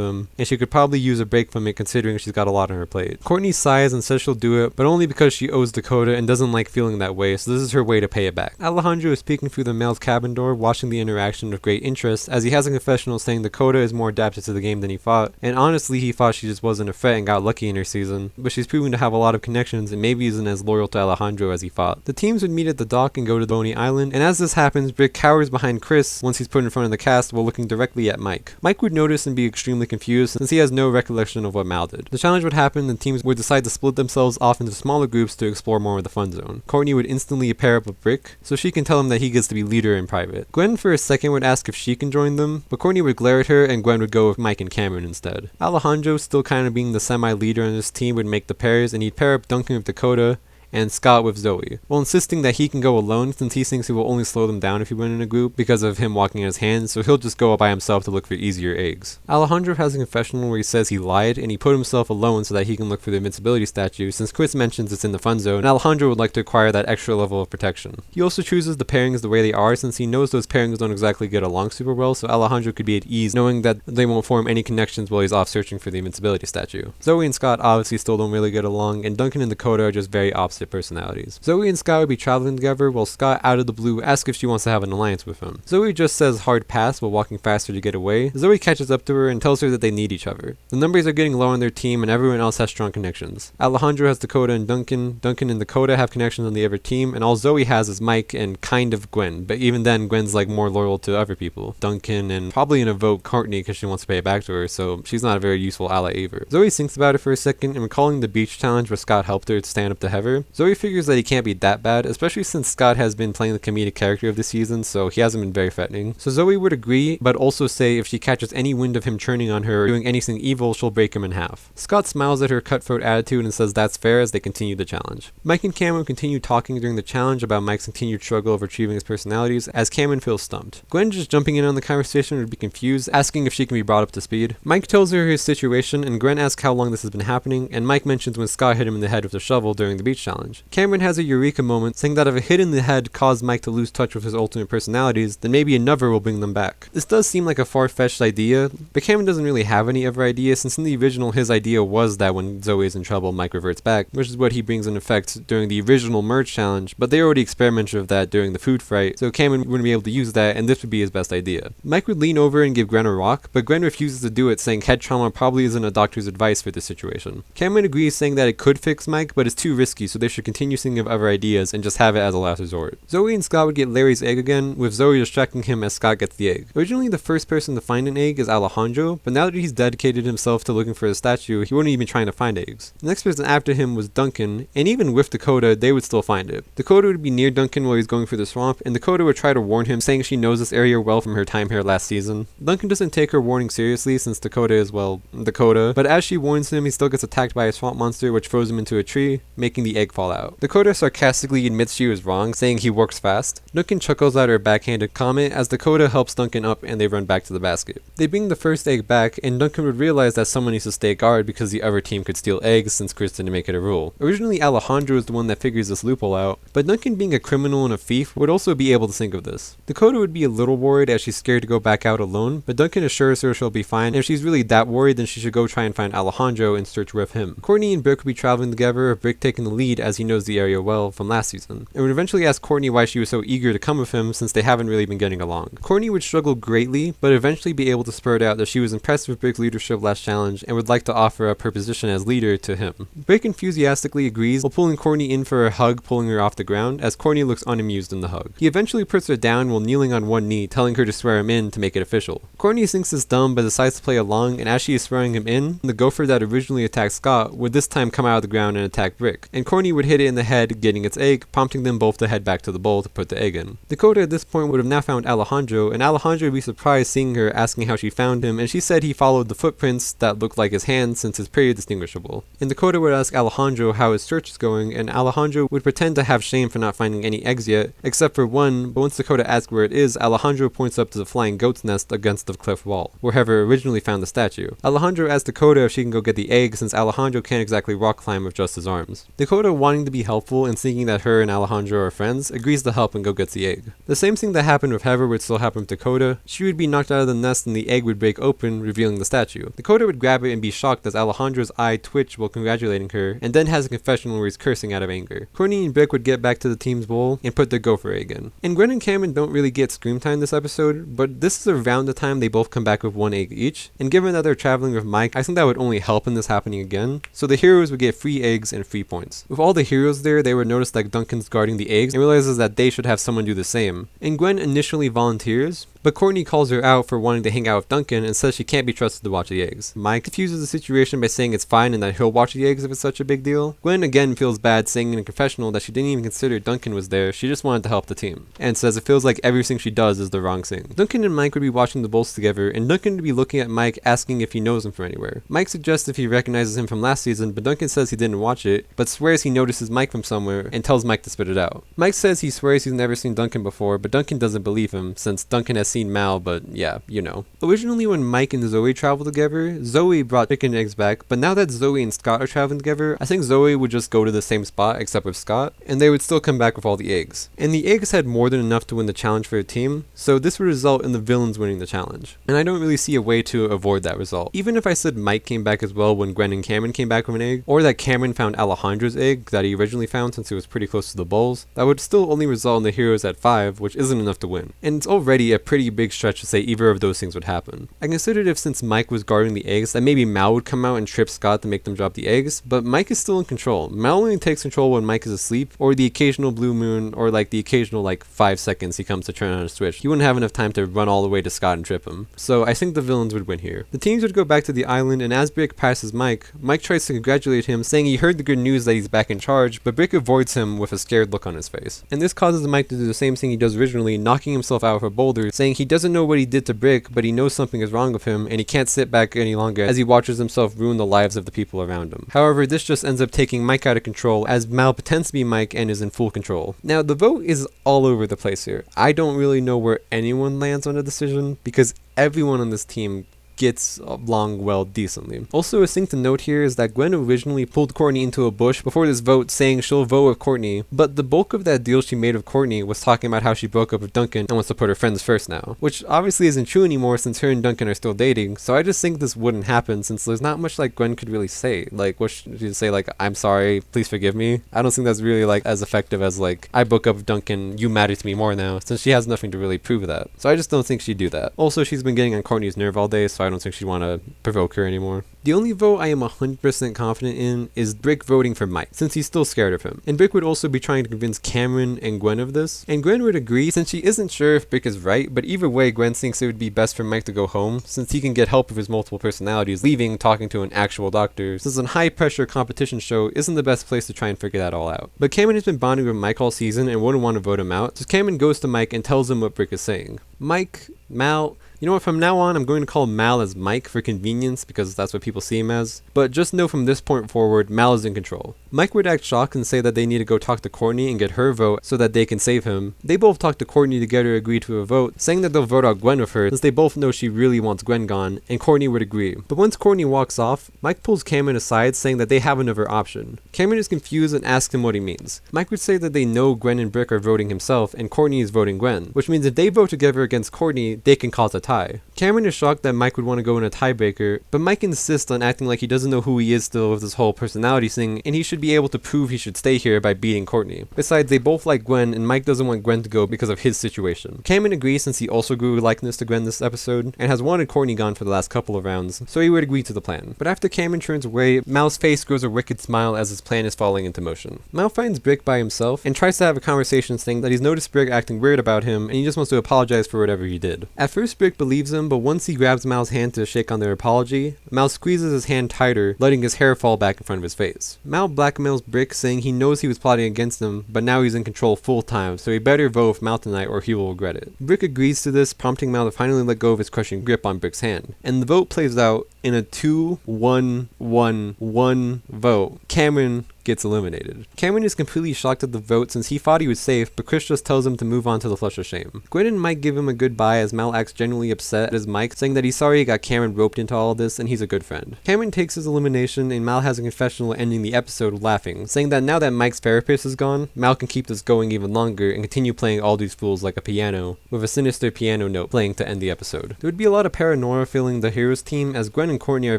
him, and she could probably use a break from it considering she's got a lot on her plate. Courtney sighs and says she'll do it, but only because she owes Dakota and doesn't like feeling that way, so this is her way to pay it back. Alejandro is peeking through the male's cabin door, watching the interaction interaction with great interest, as he has a confessional saying Dakota is more adapted to the game than he thought, and honestly he thought she just wasn't a threat and got lucky in her season, but she's proven to have a lot of connections and maybe isn't as loyal to Alejandro as he thought. The teams would meet at the dock and go to Boney Island, and as this happens, Brick cowers behind Chris once he's put in front of the cast while looking directly at Mike. Mike would notice and be extremely confused since he has no recollection of what Mal did. The challenge would happen and teams would decide to split themselves off into smaller groups to explore more of the fun zone. Courtney would instantly pair up with Brick, so she can tell him that he gets to be leader in private. Gwen for a second would ask if she can join them, but Courtney would glare at her and Gwen would go with Mike and Cameron instead. Alejandro, still kind of being the semi-leader on his team, would make the pairs and he'd pair up Duncan with Dakota and Scott with Zoe, while insisting that he can go alone since he thinks he will only slow them down if he went in a group because of him walking in his hands, so he'll just go by himself to look for easier eggs. Alejandro has a confessional where he says he lied and he put himself alone so that he can look for the invincibility statue since Chris mentions it's in the fun zone and Alejandro would like to acquire that extra level of protection. He also chooses the pairings the way they are since he knows those pairings don't exactly get along super well, so Alejandro could be at ease knowing that they won't form any connections while he's off searching for the invincibility statue. Zoe and Scott obviously still don't really get along, and Duncan and Dakota are just very opposite personalities. Zoe and Scott would be traveling together while Scott out of the blue asks if she wants to have an alliance with him. Zoe just says hard pass while walking faster to get away. Zoe catches up to her and tells her that they need each other. The numbers are getting low on their team and everyone else has strong connections. Alejandro has Dakota and Duncan and Dakota have connections on the other team, and all Zoe has is Mike and kind of Gwen, but even then Gwen's like more loyal to other people. Duncan and probably in a vote Courtney because she wants to pay it back to her, so she's not a very useful ally either. Zoe thinks about it for a second and recalling the beach challenge where Scott helped her to stand up to Heather, Zoe figures that he can't be that bad, especially since Scott has been playing the comedic character of this season, so he hasn't been very threatening. So Zoe would agree, but also say if she catches any wind of him churning on her or doing anything evil, she'll break him in half. Scott smiles at her cutthroat attitude and says that's fair as they continue the challenge. Mike and Cameron continue talking during the challenge about Mike's continued struggle of retrieving his personalities as Cameron feels stumped. Gwen just jumping in on the conversation would be confused, asking if she can be brought up to speed. Mike tells her his situation and Gwen asks how long this has been happening, and Mike mentions when Scott hit him in the head with a shovel during the beach challenge. Cameron has a eureka moment saying that if a hit in the head caused Mike to lose touch with his alternate personalities, then maybe another will bring them back. This does seem like a far-fetched idea, but Cameron doesn't really have any other ideas since in the original his idea was that when Zoe is in trouble, Mike reverts back, which is what he brings in effect during the original merge challenge, but they already experimented with that during the food fight, so Cameron wouldn't be able to use that and this would be his best idea. Mike would lean over and give Gwen a rock, but Gwen refuses to do it, saying head trauma probably isn't a doctor's advice for this situation. Cameron agrees, saying that it could fix Mike, but it's too risky, so they should continue thinking of other ideas and just have it as a last resort. Zoe and Scott would get Larry's egg again, with Zoe distracting him as Scott gets the egg. Originally the first person to find an egg is Alejandro, but now that he's dedicated himself to looking for the statue, he wouldn't even trying to find eggs. The next person after him was Duncan, and even with Dakota, they would still find it. Dakota would be near Duncan while he's going through the swamp, and Dakota would try to warn him, saying she knows this area well from her time here last season. Duncan doesn't take her warning seriously since Dakota is, well, Dakota, but as she warns him, he still gets attacked by a swamp monster which throws him into a tree, making the egg fall out. Dakota sarcastically admits she was wrong, saying he works fast. Duncan chuckles at her backhanded comment as Dakota helps Duncan up and they run back to the basket. They bring the first egg back, and Duncan would realize that someone needs to stay guard because the other team could steal eggs since Chris didn't make it a rule. Originally Alejandro is the one that figures this loophole out, but Duncan being a criminal and a thief would also be able to think of this. Dakota would be a little worried as she's scared to go back out alone, but Duncan assures her she'll be fine, and if she's really that worried then she should go try and find Alejandro and search with him. Courtney and Brick would be traveling together, with Brick taking the lead as he knows the area well from last season, and would eventually ask Courtney why she was so eager to come with him since they haven't really been getting along. Courtney would struggle greatly, but eventually be able to spurt out that she was impressed with Brick's leadership last challenge and would like to offer up her position as leader to him. Brick enthusiastically agrees while pulling Courtney in for a hug, pulling her off the ground as Courtney looks unamused in the hug. He eventually puts her down while kneeling on one knee, telling her to swear him in to make it official. Courtney thinks it's dumb but decides to play along, and as she is swearing him in, the gopher that originally attacked Scott would this time come out of the ground and attack Brick, and Courtney would hit it in the head, getting its egg, prompting them both to head back to the bowl to put the egg in. Dakota at this point would have now found Alejandro, and Alejandro would be surprised seeing her, asking how she found him, and she said he followed the footprints that looked like his hands since it's pretty distinguishable. And Dakota would ask Alejandro how his search is going, and Alejandro would pretend to have shame for not finding any eggs yet, except for one, but once Dakota asks where it is, Alejandro points up to the flying goat's nest against the cliff wall, where Heather originally found the statue. Alejandro asks Dakota if she can go get the egg since Alejandro can't exactly rock climb with just his arms. Dakota wanting to be helpful and thinking that her and Alejandro are friends, agrees to help and go get the egg. The same thing that happened with Heather would still happen with Dakota. She would be knocked out of the nest and the egg would break open, revealing the statue. Dakota would grab it and be shocked as Alejandro's eye twitched while congratulating her, and then has a confession where he's cursing out of anger. Courtney and Brick would get back to the team's bowl and put their gopher egg in. And Gwen and Cameron don't really get scream time this episode, but this is around the time they both come back with one egg each, and given that they're traveling with Mike, I think that would only help in this happening again, so the heroes would get free eggs and free points. With all the heroes there, they would notice that Duncan's guarding the eggs and realizes that they should have someone do the same. And Gwen initially volunteers, but Courtney calls her out for wanting to hang out with Duncan and says she can't be trusted to watch the eggs. Mike diffuses the situation by saying it's fine and that he'll watch the eggs if it's such a big deal. Gwen again feels bad, saying in a confessional that she didn't even consider Duncan was there, she just wanted to help the team, and says it feels like everything she does is the wrong thing. Duncan and Mike would be watching the Bulls together, and Duncan would be looking at Mike asking if he knows him from anywhere. Mike suggests if he recognizes him from last season, but Duncan says he didn't watch it, but swears he notices Mike from somewhere and tells Mike to spit it out. Mike says he swears he's never seen Duncan before, but Duncan doesn't believe him, since Duncan has seen Mal, but yeah, you know. Originally when Mike and Zoe traveled together, Zoe brought chicken eggs back, but now that Zoe and Scott are traveling together, I think Zoe would just go to the same spot except with Scott, and they would still come back with all the eggs. And the eggs had more than enough to win the challenge for the team, so this would result in the villains winning the challenge. And I don't really see a way to avoid that result. Even if I said Mike came back as well when Gwen and Cameron came back with an egg, or that Cameron found Alejandro's egg that he originally found since it was pretty close to the Bulls, that would still only result in the heroes at 5, which isn't enough to win. And it's already a pretty big stretch to say either of those things would happen. I considered if since Mike was guarding the eggs that maybe Mal would come out and trip Scott to make them drop the eggs, but Mike is still in control. Mal only takes control when Mike is asleep, or the occasional blue moon, or like the occasional 5 seconds he comes to turn on a switch. He wouldn't have enough time to run all the way to Scott and trip him. So I think the villains would win here. The teams would go back to the island, and as Brick passes Mike, Mike tries to congratulate him, saying he heard the good news that he's back in charge, but Brick avoids him with a scared look on his face. And this causes Mike to do the same thing he does originally, knocking himself out of a boulder, saying he doesn't know what he did to Brick, but he knows something is wrong with him, and he can't sit back any longer as he watches himself ruin the lives of the people around him. However, this just ends up taking Mike out of control, as Mal pretends to be Mike and is in full control. Now, the vote is all over the place here. I don't really know where anyone lands on a decision, because everyone on this team gets along well decently. Also, a thing to note here is that Gwen originally pulled Courtney into a bush before this vote, saying she'll vote with Courtney, but the bulk of that deal she made with Courtney was talking about how she broke up with Duncan and wants to put her friends first now, which obviously isn't true anymore since her and Duncan are still dating, so I just think this wouldn't happen since there's not much Gwen could really say. What should she say, I'm sorry, please forgive me? I don't think that's really as effective as I broke up with Duncan, you matter to me more now, since she has nothing to really prove that. So I just don't think she'd do that. Also, she's been getting on Courtney's nerve all day, so I don't think she'd want to provoke her anymore. The only vote I am 100% confident in is Brick voting for Mike, since he's still scared of him. And Brick would also be trying to convince Cameron and Gwen of this, and Gwen would agree since she isn't sure if Brick is right, but either way Gwen thinks it would be best for Mike to go home, since he can get help with his multiple personalities, leaving talking to an actual doctor, since a high pressure competition show isn't the best place to try and figure that all out. But Cameron has been bonding with Mike all season and wouldn't want to vote him out, so Cameron goes to Mike and tells him what Brick is saying. Mike, Mal, you know what, from now on I'm going to call Mal as Mike for convenience because that's what people see him as, but just know from this point forward, Mal is in control. Mike would act shocked and say that they need to go talk to Courtney and get her vote so that they can save him. They both talk to Courtney together, agree to a vote, saying that they'll vote out Gwen with her since they both know she really wants Gwen gone, and Courtney would agree. But once Courtney walks off, Mike pulls Cameron aside saying that they have another option. Cameron is confused and asks him what he means. Mike would say that they know Gwen and Brick are voting himself and Courtney is voting Gwen, which means if they vote together against Courtney, they can cause a tie. Cameron is shocked that Mike would want to go in a tiebreaker, but Mike insists on acting like he doesn't know who he is still with this whole personality thing, and he should be able to prove he should stay here by beating Courtney. Besides, they both like Gwen, and Mike doesn't want Gwen to go because of his situation. Cameron agrees since he also grew a likeness to Gwen this episode, and has wanted Courtney gone for the last couple of rounds, so he would agree to the plan. But after Cameron turns away, Mal's face grows a wicked smile as his plan is falling into motion. Mal finds Brick by himself, and tries to have a conversation saying that he's noticed Brick acting weird about him, and he just wants to apologize for whatever he did. At first, Brick believes him, but once he grabs Mal's hand to shake on their apology, Mal squeezes his hand tighter, letting his hair fall back in front of his face. Mal blackmails Brick, saying he knows he was plotting against him, but now he's in control full time, so he better vote with Mal tonight or he will regret it. Brick agrees to this, prompting Mal to finally let go of his crushing grip on Brick's hand, and the vote plays out in a 2-1-1-1 vote. Cameron gets eliminated. Cameron is completely shocked at the vote since he thought he was safe, but Chris just tells him to move on to the flush of shame. Gwen and Mike give him a goodbye as Mal acts genuinely upset as Mike, saying that he's sorry he got Cameron roped into all of this and he's a good friend. Cameron takes his elimination and Mal has a confessional ending the episode laughing, saying that now that Mike's therapist is gone, Mal can keep this going even longer and continue playing all these fools like a piano, with a sinister piano note playing to end the episode. There would be a lot of paranoia filling the Heroes team as Gwen and Courtney are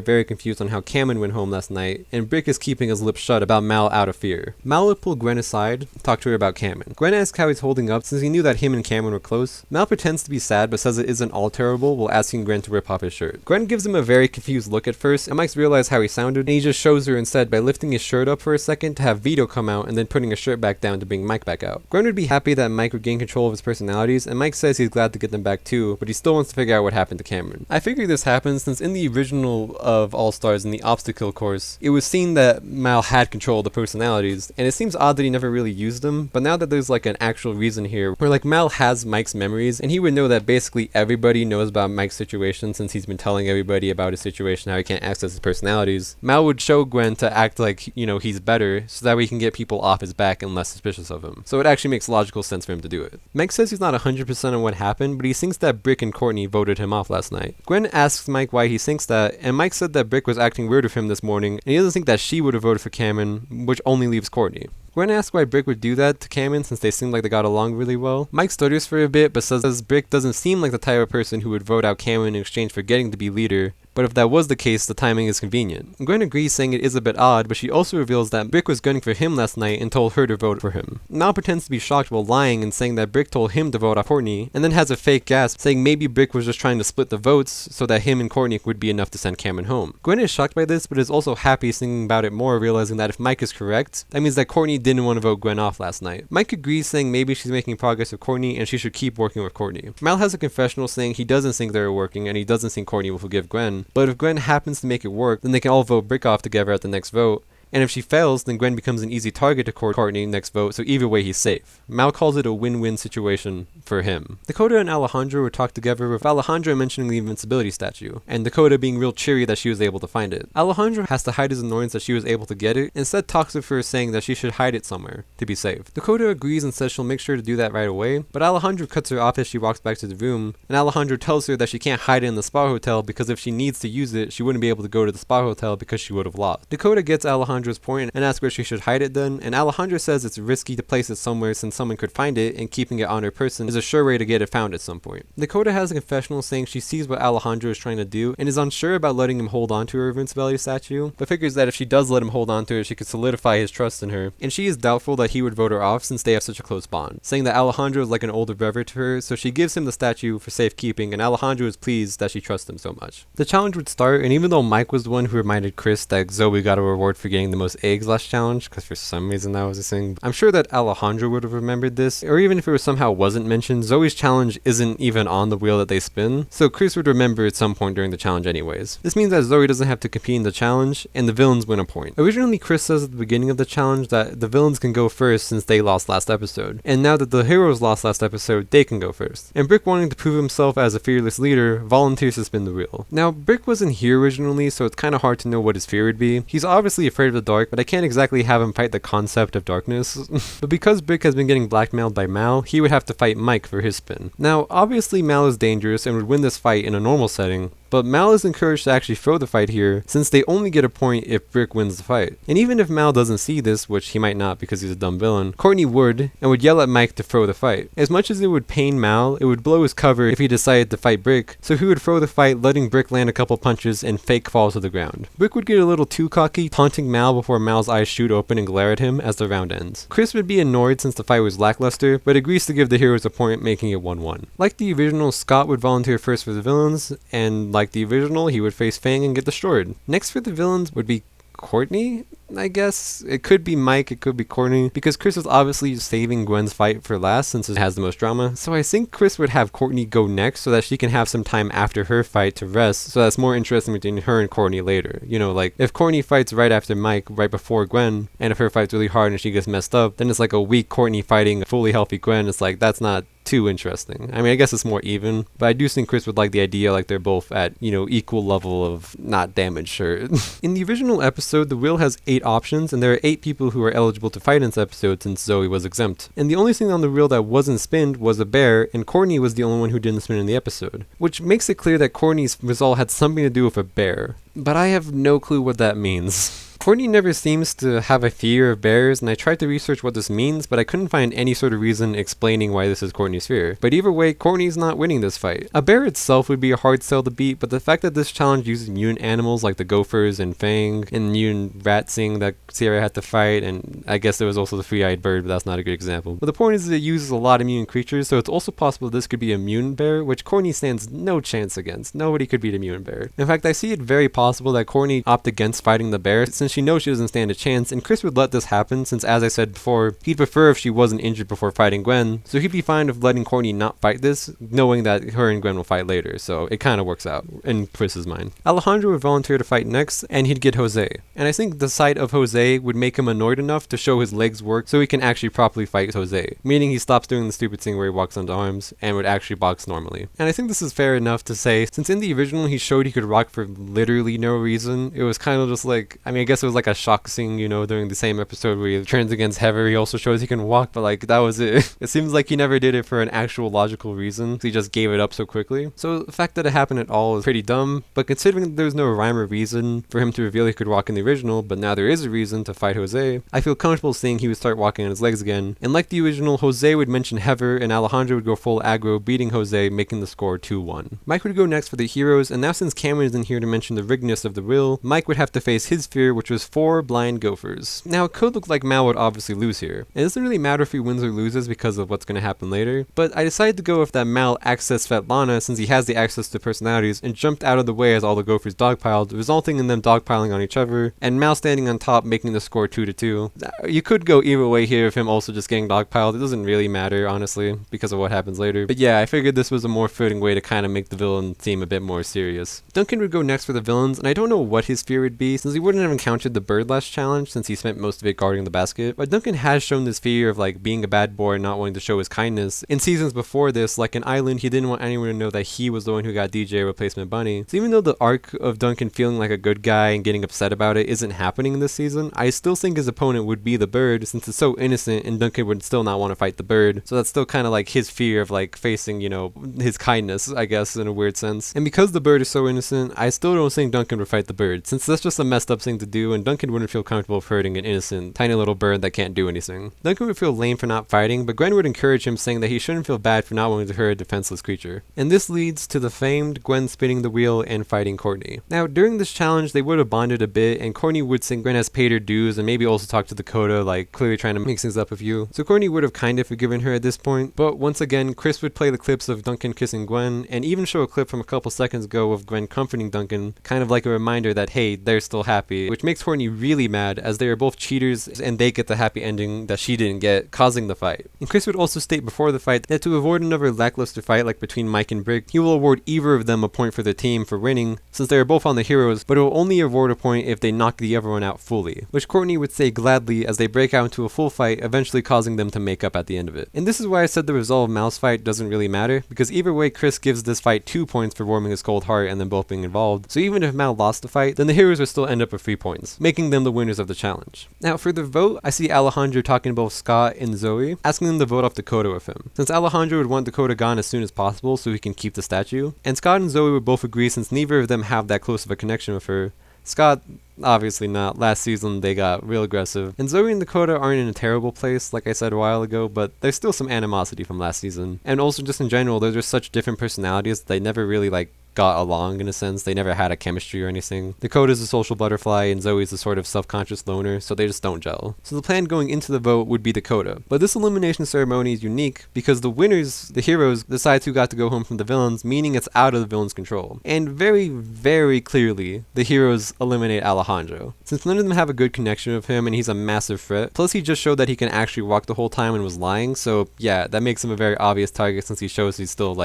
very confused on how Cameron went home last night, and Brick is keeping his lips shut about Mal out of fear. Mal would pull Gwen aside, talk to her about Cameron. Gwen asks how he's holding up since he knew that him and Cameron were close. Mal pretends to be sad but says it isn't all terrible while asking Gwen to rip off his shirt. Gwen gives him a very confused look at first, and Mike's realized how he sounded, and he just shows her instead by lifting his shirt up for a second to have Vito come out and then putting his shirt back down to bring Mike back out. Gwen would be happy that Mike would gain control of his personalities, and Mike says he's glad to get them back too, but he still wants to figure out what happened to Cameron. I figure this happens since in the original of All Stars in the obstacle course, it was seen that Mal had control of the personalities, and it seems odd that he never really used them, but now that there's like an actual reason here where like Mal has Mike's memories and he would know that basically everybody knows about Mike's situation since he's been telling everybody about his situation, how he can't access his personalities, Mal would show Gwen to act like, you know, he's better so that we can get people off his back and less suspicious of him. So it actually makes logical sense for him to do it. Mike says he's not 100% on what happened, but he thinks that Brick and Courtney voted him off last night. Gwen asks Mike why he thinks that, and Mike said that Brick was acting weird with him this morning, and he doesn't think that she would have voted for Cameron, which only leaves Courtney. Gwen asks why Brick would do that to Cameron since they seem like they got along really well. Mike stutters for a bit but says Brick doesn't seem like the type of person who would vote out Cameron in exchange for getting to be leader, but if that was the case, the timing is convenient. Gwen agrees, saying it is a bit odd, but she also reveals that Brick was gunning for him last night and told her to vote for him. Mal pretends to be shocked while lying and saying that Brick told him to vote off Courtney, and then has a fake gasp saying maybe Brick was just trying to split the votes so that him and Courtney would be enough to send Cameron home. Gwen is shocked by this, but is also happy thinking about it more, realizing that if Mike is correct, that means that Courtney didn't want to vote Gwen off last night. Mike agrees, saying maybe she's making progress with Courtney and she should keep working with Courtney. Mal has a confessional saying he doesn't think they're working and he doesn't think Courtney will forgive Gwen, but if Gwen happens to make it work, then they can all vote Brick off together at the next vote, and if she fails, then Gwen becomes an easy target to Courtney next vote, so either way he's safe. Mal calls it a win-win situation for him. Dakota and Alejandro would talk together, with Alejandro mentioning the invincibility statue, and Dakota being real cheery that she was able to find it. Alejandro has to hide his annoyance that she was able to get it, instead talks with her saying that she should hide it somewhere to be safe. Dakota agrees and says she'll make sure to do that right away, but Alejandro cuts her off as she walks back to the room, and Alejandro tells her that she can't hide it in the spa hotel because if she needs to use it, she wouldn't be able to go to the spa hotel because she would have lost. Dakota gets Alejandro's point and asks where she should hide it then, and Alejandro says it's risky to place it somewhere since someone could find it, and keeping it on her person is a sure way to get it found at some point. Dakota has a confessional saying she sees what Alejandro is trying to do and is unsure about letting him hold on to her invincibility statue, but figures that if she does let him hold on to it, she could solidify his trust in her, and she is doubtful that he would vote her off since they have such a close bond, saying that Alejandro is like an older brother to her, so she gives him the statue for safekeeping, and Alejandro is pleased that she trusts him so much. The challenge would start, and even though Mike was the one who reminded Chris that Zoe got a reward for getting the most eggs last challenge, because for some reason that was a thing, I'm sure that Alejandro would have remembered this, or even if it somehow wasn't mentioned, Zoe's challenge isn't even on the wheel that they spin, so Chris would remember at some point during the challenge anyways. This means that Zoe doesn't have to compete in the challenge, and the villains win a point. Originally, Chris says at the beginning of the challenge that the villains can go first since they lost last episode, and now that the heroes lost last episode, they can go first. And Brick, wanting to prove himself as a fearless leader, volunteers to spin the wheel. Now, Brick wasn't here originally, so it's kind of hard to know what his fear would be. He's obviously afraid of the dark, but I can't exactly have him fight the concept of darkness. But because Brick has been getting blackmailed by Mal, he would have to fight Mike for his spin. Now, obviously Mal is dangerous and would win this fight in a normal setting, but Mal is encouraged to actually throw the fight here, since they only get a point if Brick wins the fight. And even if Mal doesn't see this, which he might not because he's a dumb villain, Courtney would, and would yell at Mike to throw the fight. As much as it would pain Mal, it would blow his cover if he decided to fight Brick, so he would throw the fight, letting Brick land a couple punches and fake fall to the ground. Brick would get a little too cocky, taunting Mal before Mal's eyes shoot open and glare at him as the round ends. Chris would be annoyed since the fight was lackluster, but agrees to give the heroes a point, making it 1-1. Like the original, Scott would volunteer first for the villains, and like the original, he would face Fang and get destroyed. Next for the villains would be Courtney, I guess. It could be Mike, it could be Courtney, because Chris was obviously saving Gwen's fight for last since it has the most drama. So I think Chris would have Courtney go next so that she can have some time after her fight to rest, so that's more interesting between her and Courtney later. You know, like if Courtney fights right after Mike, right before Gwen, and if her fights really hard and she gets messed up, then it's like a weak Courtney fighting a fully healthy Gwen. It's like, that's not too interesting. I mean, I guess it's more even, but I do think Chris would like the idea like they're both at, you know, equal level of not damaged, sure. In the original episode, the wheel has 8 options, and there are 8 people who are eligible to fight in this episode since Zoe was exempt. And the only thing on the wheel that wasn't spinned was a bear, and Courtney was the only one who didn't spin in the episode, which makes it clear that Courtney's result had something to do with a bear. But I have no clue what that means. Courtney never seems to have a fear of bears, and I tried to research what this means, but I couldn't find any sort of reason explaining why this is Courtney's fear. But either way, Courtney's not winning this fight. A bear itself would be a hard sell to beat, but the fact that this challenge uses mutant animals like the gophers and Fang, and mutant rat Sing that Sierra had to fight, and I guess there was also the three-eyed bird, but that's not a good example. But the point is that it uses a lot of mutant creatures, so it's also possible this could be a mutant bear, which Courtney stands no chance against. Nobody could beat a mutant bear. In fact, I see it very possible that Courtney opt against fighting the bear, since she knows she doesn't stand a chance, and Chris would let this happen since, as I said before, he'd prefer if she wasn't injured before fighting Gwen, so he'd be fine with letting Courtney not fight this, knowing that her and Gwen will fight later, so it kind of works out, in Chris's mind. Alejandro would volunteer to fight next, and he'd get Jose. And I think the sight of Jose would make him annoyed enough to show his legs work so he can actually properly fight Jose, meaning he stops doing the stupid thing where he walks onto arms, and would actually box normally. And I think this is fair enough to say, since in the original he showed he could rock for literally no reason, it was kind of just like, I mean, I guess it was like a shock scene, you know, during the same episode where he turns against Heather. He also shows he can walk, but like, that was it. It seems like he never did it for an actual logical reason, so he just gave it up so quickly. So the fact that it happened at all is pretty dumb, but considering that there's no rhyme or reason for him to reveal he could walk in the original, but now there is a reason to fight Jose, I feel comfortable saying he would start walking on his legs again. And like the original, Jose would mention Heather, and Alejandro would go full aggro, beating Jose, making the score 2-1. Mike would go next for the heroes, and now since Cameron isn't here to mention the riggedness of the wheel, Mike would have to face his fear, which was 4 blind gophers. Now it could look like Mal would obviously lose here. It doesn't really matter if he wins or loses because of what's going to happen later, but I decided to go with that Mal accessed Svetlana since he has the access to personalities and jumped out of the way as all the gophers dogpiled, resulting in them dogpiling on each other, and Mal standing on top making the score 2-2. You could go either way here of him also just getting dogpiled. It doesn't really matter, honestly, because of what happens later. But yeah, I figured this was a more fitting way to kind of make the villain seem a bit more serious. Duncan would go next for the villains, and I don't know what his fear would be, since he wouldn't have encountered the bird last challenge since he spent most of it guarding the basket, but Duncan has shown this fear of like being a bad boy and not wanting to show his kindness. In seasons before this, like in Island, he didn't want anyone to know that he was the one who got DJ replacement Bunny. So even though the arc of Duncan feeling like a good guy and getting upset about it isn't happening in this season, I still think his opponent would be the bird since it's so innocent and Duncan would still not want to fight the bird. So that's still kind of like his fear of like facing, you know, his kindness, I guess, in a weird sense. And because the bird is so innocent, I still don't think Duncan would fight the bird, since that's just a messed up thing to do and Duncan wouldn't feel comfortable hurting an innocent, tiny little bird that can't do anything. Duncan would feel lame for not fighting, but Gwen would encourage him, saying that he shouldn't feel bad for not wanting to hurt a defenseless creature. And this leads to the famed Gwen spinning the wheel and fighting Courtney. Now, during this challenge, they would have bonded a bit, and Courtney would think Gwen has paid her dues and maybe also talk to Dakota, like clearly trying to mix things up with you. So Courtney would have kind of forgiven her at this point, but once again, Chris would play the clips of Duncan kissing Gwen, and even show a clip from a couple seconds ago of Gwen comforting Duncan, kind of like a reminder that, hey, they're still happy, which makes Courtney really mad as they are both cheaters and they get the happy ending that she didn't get, causing the fight. And Chris would also state before the fight that to avoid another lackluster fight like between Mike and Brick, he will award either of them a point for their team for winning, since they are both on the heroes, but it will only award a point if they knock the other one out fully, which Courtney would say gladly as they break out into a full fight, eventually causing them to make up at the end of it. And this is why I said the result of Mal's fight doesn't really matter, because either way Chris gives this fight 2 points for warming his cold heart and them both being involved, so even if Mal lost the fight, then the heroes would still end up with 3 points, making them the winners of the challenge. Now for the vote, I see Alejandro talking to both Scott and Zoe, asking them to vote off Dakota with him, since Alejandro would want Dakota gone as soon as possible so he can keep the statue, and Scott and Zoe would both agree since neither of them have that close of a connection with her. Scott, obviously not. Last season they got real aggressive. And Zoe and Dakota aren't in a terrible place, like I said a while ago, but there's still some animosity from last season. And also just in general, they're just such different personalities that they never really got along in a sense. They never had a chemistry or anything. Dakota's a social butterfly and Zoe's a sort of self-conscious loner, so they just don't gel. So the plan going into the vote would be Dakota. But this elimination ceremony is unique because the winners, the heroes, decides who got to go home from the villains, meaning it's out of the villains' control. And very, very clearly, the heroes eliminate Alejandro, since none of them have a good connection with him and he's a massive threat. Plus he just showed that he can actually walk the whole time and was lying, so yeah, that makes him a very obvious target since he shows he's still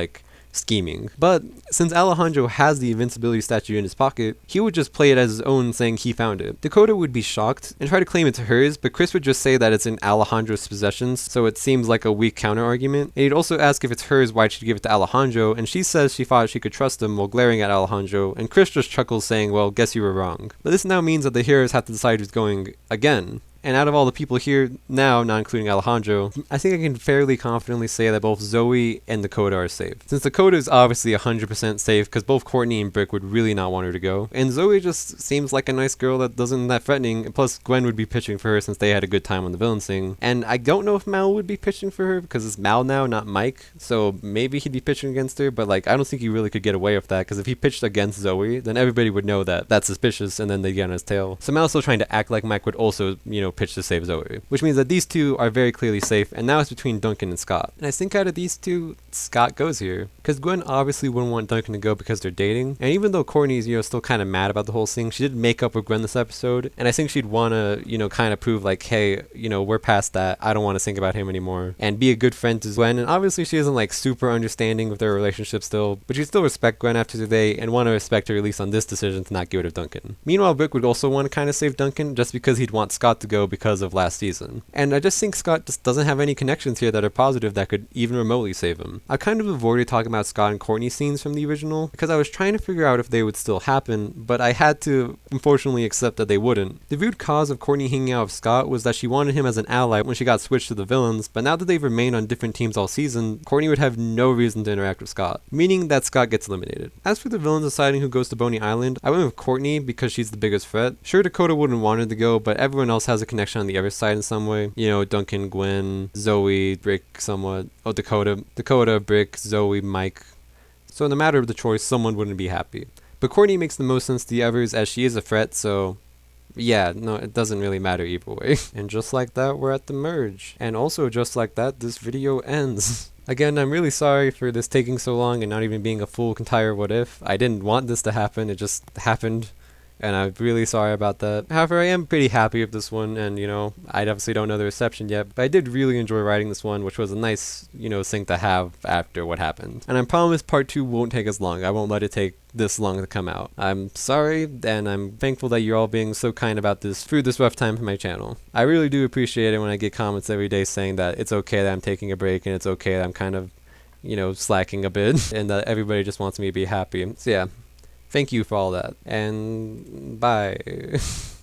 scheming. But since Alejandro has the invincibility statue in his pocket, he would just play it as his own, saying he found it. Dakota would be shocked and try to claim it's hers, but Chris would just say that it's in Alejandro's possessions, so it seems like a weak counter argument. And he'd also ask if it's hers, why'd she give it to Alejandro, and she says she thought she could trust him while glaring at Alejandro, and Chris just chuckles saying, well, guess you were wrong. But this now means that the heroes have to decide who's going again. And out of all the people here now, not including Alejandro, I think I can fairly confidently say that both Zoe and Dakota are safe. Since Dakota is obviously 100% safe because both Courtney and Brick would really not want her to go. And Zoe just seems like a nice girl that doesn't that threatening, plus Gwen would be pitching for her since they had a good time on the villain thing. And I don't know if Mal would be pitching for her because it's Mal now, not Mike. So maybe he'd be pitching against her, but like I don't think he really could get away with that because if he pitched against Zoe, then everybody would know that that's suspicious and then they'd get on his tail. So Mal's still trying to act like Mike would also, pitch to save Zoe, which means that these two are very clearly safe, and now it's between Duncan and Scott. And I think out of these two, Scott goes here, because Gwen obviously wouldn't want Duncan to go because they're dating, and even though Courtney's, still kind of mad about the whole thing, she did make up with Gwen this episode, and I think she'd want to, kind of prove like, hey, we're past that, I don't want to think about him anymore, and be a good friend to Gwen, and obviously she isn't like super understanding of their relationship still, but she'd still respect Gwen after today, and want to respect her at least on this decision to not get rid of Duncan. Meanwhile, Brick would also want to kind of save Duncan, just because he'd want Scott to go because of last season. And I just think Scott just doesn't have any connections here that are positive that could even remotely save him. I kind of avoided talking about Scott and Courtney scenes from the original because I was trying to figure out if they would still happen, but I had to unfortunately accept that they wouldn't. The root cause of Courtney hanging out with Scott was that she wanted him as an ally when she got switched to the villains, but now that they've remained on different teams all season, Courtney would have no reason to interact with Scott, meaning that Scott gets eliminated. As for the villains deciding who goes to Boney Island, I went with Courtney because she's the biggest threat. Sure, Dakota wouldn't want her to go, but everyone else has a connection on the other side in some way. Duncan, Gwen, Zoe, Brick somewhat. Oh, Dakota, Brick, Zoe, Mike. So no matter the choice, someone wouldn't be happy. But Courtney makes the most sense to the others as she is a threat, so yeah, no, it doesn't really matter either way. And just like that, we're at the merge. And also just like that, this video ends. Again, I'm really sorry for this taking so long and not even being a full entire what if. I didn't want this to happen, it just happened. And I'm really sorry about that. However, I am pretty happy with this one, and I obviously don't know the reception yet, but I did really enjoy writing this one, which was a nice, thing to have after what happened. And I promise part 2 won't take as long. I won't let it take this long to come out. I'm sorry, and I'm thankful that you're all being so kind about this through this rough time for my channel. I really do appreciate it when I get comments every day saying that it's okay that I'm taking a break, and it's okay that I'm kind of, slacking a bit, and that everybody just wants me to be happy. So yeah. Thank you for all that, and bye.